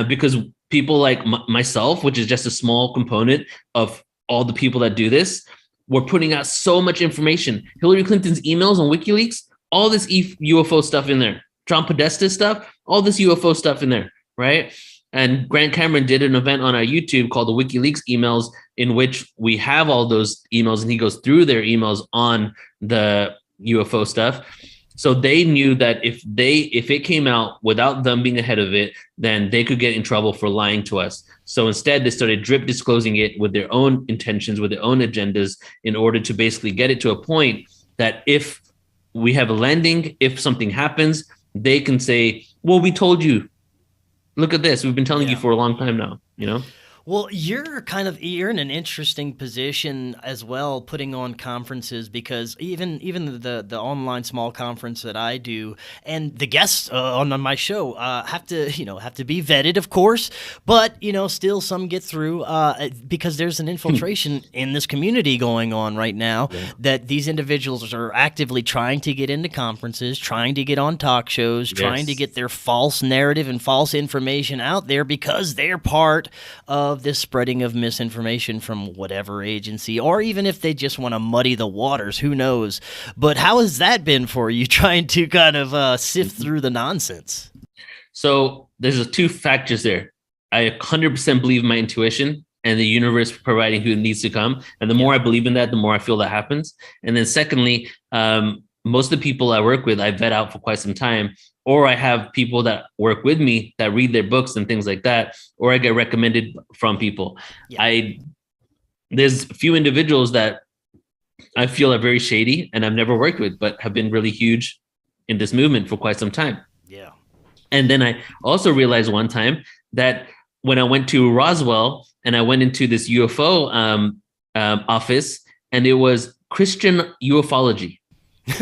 Because people like myself, which is just a small component of all the people that do this, were putting out so much information. Hillary Clinton's emails on WikiLeaks, all this UFO stuff in there. John Podesta's stuff, all this UFO stuff in there, right? And Grant Cameron did an event on our YouTube called the WikiLeaks emails, in which we have all those emails, and he goes through their emails on the UFO stuff. So they knew that if it came out without them being ahead of it, then they could get in trouble for lying to us. So instead, they started drip disclosing it with their own intentions, with their own agendas, in order to basically get it to a point that if we have a landing, if something happens, they can say, well, we told you. Look at this. We've been telling you for a long time now, you know? Well, you're in an interesting position as well, putting on conferences, because even the online small conference that I do, and the guests on my show have to be vetted, of course, but still some get through because there's an infiltration in this community going on right now, that these individuals are actively trying to get into conferences, trying to get on talk shows, trying to get their false narrative and false information out there, because they're part of this spreading of misinformation from whatever agency, or even if they just want to muddy the waters, who knows. But how has that been for you, trying to kind of sift through the nonsense? So there's two factors there. I 100% believe my intuition and the universe providing who needs to come. And the more I believe in that, the more I feel that happens. And then secondly, most of the people I work with, I vet out for quite some time, or I have people that work with me that read their books and things like that, or I get recommended from people. There's a few individuals that I feel are very shady and I've never worked with, but have been really huge in this movement for quite some time. Yeah. And then I also realized one time that when I went to Roswell and I went into this UFO office, and it was Christian ufology.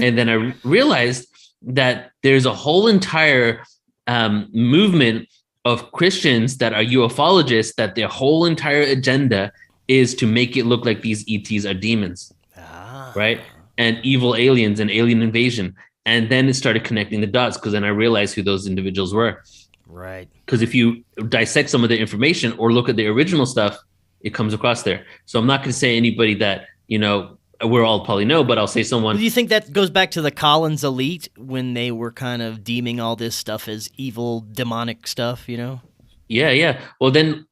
And then I realized that there's a whole entire movement of Christians that are ufologists, that their whole entire agenda is to make it look like these ETs are demons, right? And evil aliens and alien invasion. And then it started connecting the dots, because then I realized who those individuals were. Right. Because if you dissect some of the information or look at the original stuff, it comes across there. So I'm not going to say anybody that, we're all probably know, but I'll say someone. Do you think that goes back to the Collins elite, when they were kind of deeming all this stuff as evil, demonic stuff, Yeah. Well, then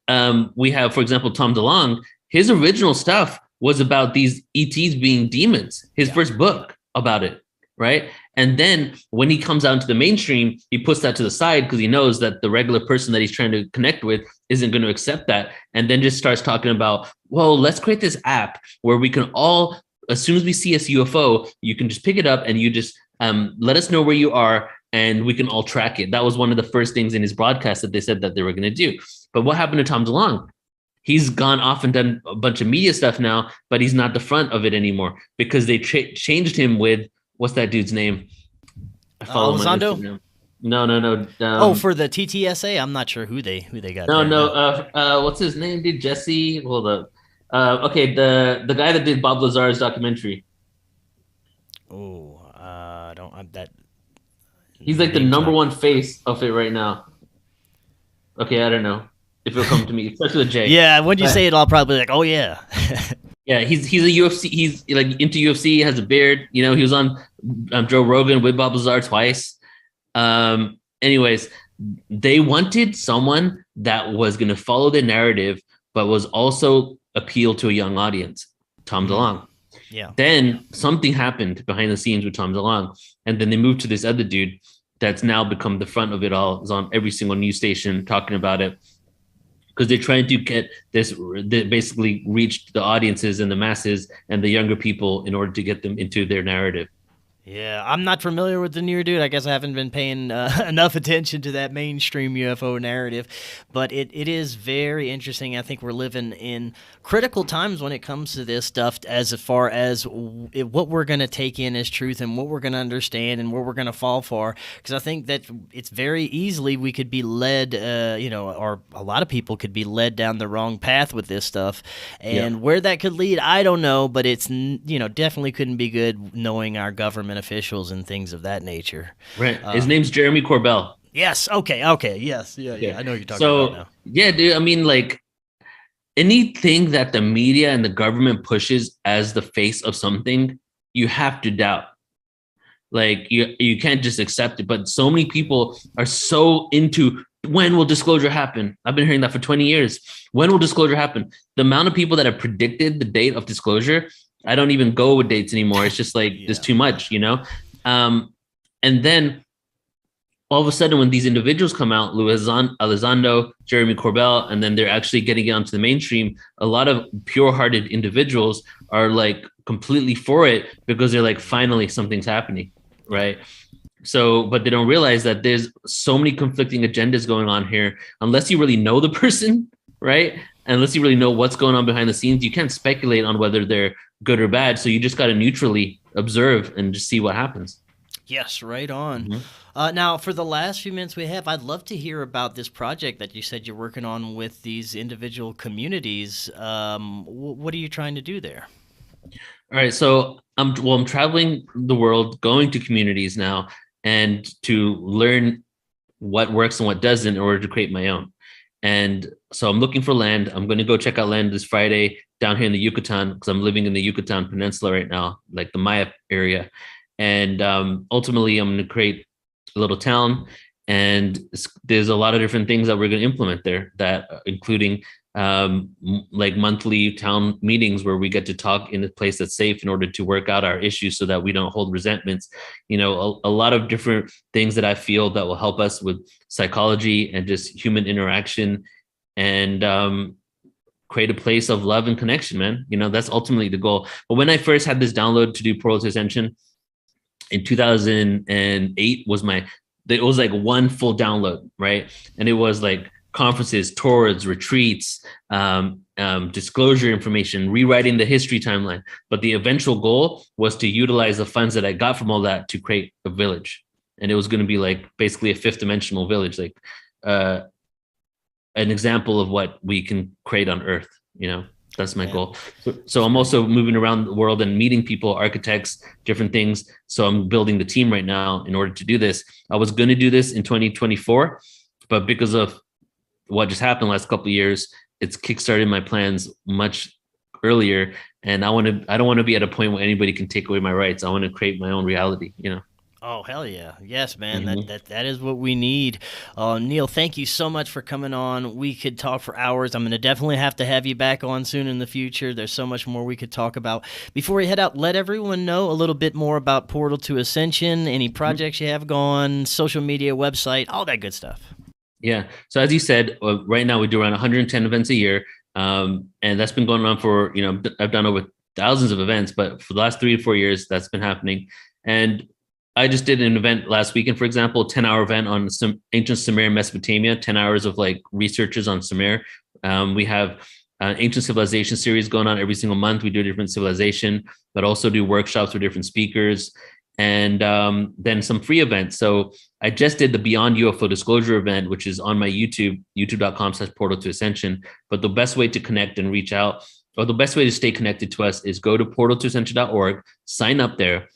we have, for example, Tom DeLonge. His original stuff was about these ETs being demons. His first book about it, right? And then when he comes out into the mainstream, he puts that to the side, because he knows that the regular person that he's trying to connect with isn't going to accept that. And then just starts talking about, well, let's create this app where we can all, as soon as we see a UFO, you can just pick it up and you just let us know where you are, and we can all track it. That was one of the first things in his broadcast that they said that they were going to do. But what happened to Tom DeLonge? He's gone off and done a bunch of media stuff now, but he's not the front of it anymore, because they changed him with, what's that dude's name? I follow him on Instagram. No. For the TTSA, I'm not sure who they got. What's his name, dude? Jesse. Hold up. Okay, the guy that did Bob Lazar's documentary. He's like the number one face of it right now. Okay, I don't know if it'll come to me, especially with Jay. Yeah, when you say it, I'll probably be like, oh yeah. Yeah, he's a UFC. He's like into UFC. Has a beard. He was on Joe Rogan with Bob Lazar twice. Anyways, they wanted someone that was going to follow the narrative, but was also appeal to a young audience. Tom DeLonge. Yeah. Then something happened behind the scenes with Tom DeLonge, and then they moved to this other dude that's now become the front of it all. Is on every single news station talking about it, because they're trying to get this, basically reach the audiences and the masses and the younger people in order to get them into their narrative. Yeah, I'm not familiar with the newer dude. I guess I haven't been paying enough attention to that mainstream UFO narrative, but it is very interesting. I think we're living in critical times when it comes to this stuff, as far as what we're going to take in as truth and what we're going to understand and what we're going to fall for. Because I think that it's very easily we could be led, or a lot of people could be led down the wrong path with this stuff. And where that could lead, I don't know, but it's, definitely couldn't be good knowing our government officials and things of that nature. Right. His name's Jeremy Corbell. Yes. Okay. Yes. Yeah. I know what you're talking about now. Yeah, dude. I mean, like, anything that the media and the government pushes as the face of something, you have to doubt. Like, you can't just accept it. But so many people are so into when will disclosure happen? I've been hearing that for 20 years. When will disclosure happen? The amount of people that have predicted the date of disclosure, I don't even go with dates anymore. It's just like, there's too much, you know? And then all of a sudden, when these individuals come out, Luis Elizondo, Jeremy Corbell, and then they're actually getting it onto the mainstream, a lot of pure-hearted individuals are like completely for it because they're like, finally, something's happening, right? So, but they don't realize that there's so many conflicting agendas going on here. Unless you really know the person, right? Unless you really know what's going on behind the scenes, you can't speculate on whether they're good or bad. So you just got to neutrally observe and just see what happens. Yes, right on. Now, for the last few minutes we have, I'd love to hear about this project that you said you're working on with these individual communities. What are you trying to do there? All right, so I'm traveling the world, going to communities now, and to learn what works and what doesn't in order to create my own. And so I'm looking for land. I'm going to go check out land this Friday down here in the Yucatan, because I'm living in the Yucatan Peninsula right now, like the Maya area. And ultimately, I'm going to create a little town, and there's a lot of different things that we're going to implement there, that including like monthly town meetings where we get to talk in a place that's safe in order to work out our issues so that we don't hold resentments. You know, a lot of different things that I feel that will help us with psychology and just human interaction, and create a place of love and connection, man. You know, that's ultimately the goal. But when I first had this download to do Portal to Ascension, in 2008 it was like one full download, right? And it was like conferences, tours, retreats, disclosure information, rewriting the history timeline. But the eventual goal was to utilize the funds that I got from all that to create a village. And it was going to be like basically a fifth dimensional village, like an example of what we can create on Earth, you know? That's my goal. So I'm also moving around the world and meeting people, architects, different things. So I'm building the team right now in order to do this. I was going to do this in 2024, but because of what just happened last couple of years, it's kickstarted my plans much earlier. And I don't want to be at a point where anybody can take away my rights. I want to create my own reality, you know? Oh, hell yeah. Yes, man. That is what we need. Neil, thank you so much for coming on. We could talk for hours. I'm going to definitely have to have you back on soon in the future. There's so much more we could talk about. Before we head out, let everyone know a little bit more about Portal to Ascension, any projects you have going, social media, website, all that good stuff. Yeah. So as you said, right now we do around 110 events a year. And that's been going on for, you know, I've done over thousands of events, but for the last 3 to 4 years, that's been happening. And I just did an event last weekend, for example, a 10-hour event on some ancient Sumer Mesopotamia, 10 hours of like researches on Sumer. We have an ancient civilization series going on every single month. We do a different civilization, but also do workshops with different speakers, and then some free events. So I just did the Beyond UFO Disclosure event, which is on my YouTube, youtube.com/portal to ascension. But the best way to connect and reach out, or the best way to stay connected to us, is go to portaltoascension.org, sign up there.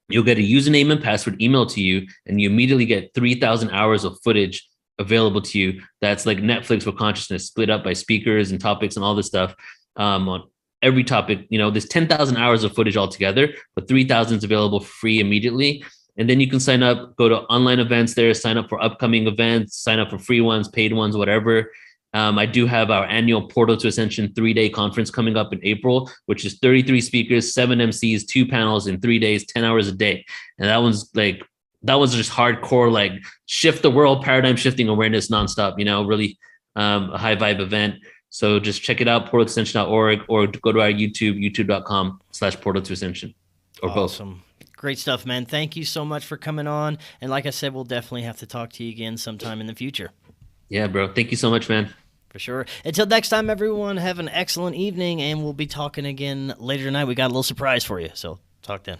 You'll get a username and password emailed to you, and you immediately get 3,000 hours of footage available to you. That's like Netflix for consciousness, split up by speakers and topics and all this stuff. On every topic, you know, there's 10,000 hours of footage altogether, but 3,000 is available for free immediately. And then you can sign up, go to online events there, sign up for upcoming events, sign up for free ones, paid ones, whatever. I do have our annual Portal to Ascension 3-day conference coming up in April, which is 33 speakers, 7 MCs, 2 panels in 3 days, 10 hours a day. And that was just hardcore, like shift the world, paradigm shifting awareness nonstop, you know, really a high vibe event. So just check it out, portaltoascension.org, or go to our YouTube, youtube.com/portal to ascension, or awesome. Both. Great stuff, man. Thank you so much for coming on. And like I said, we'll definitely have to talk to you again sometime in the future. Yeah, bro. Thank you so much, man. For sure. Until next time, everyone, have an excellent evening, and we'll be talking again later tonight. We got a little surprise for you, so talk then.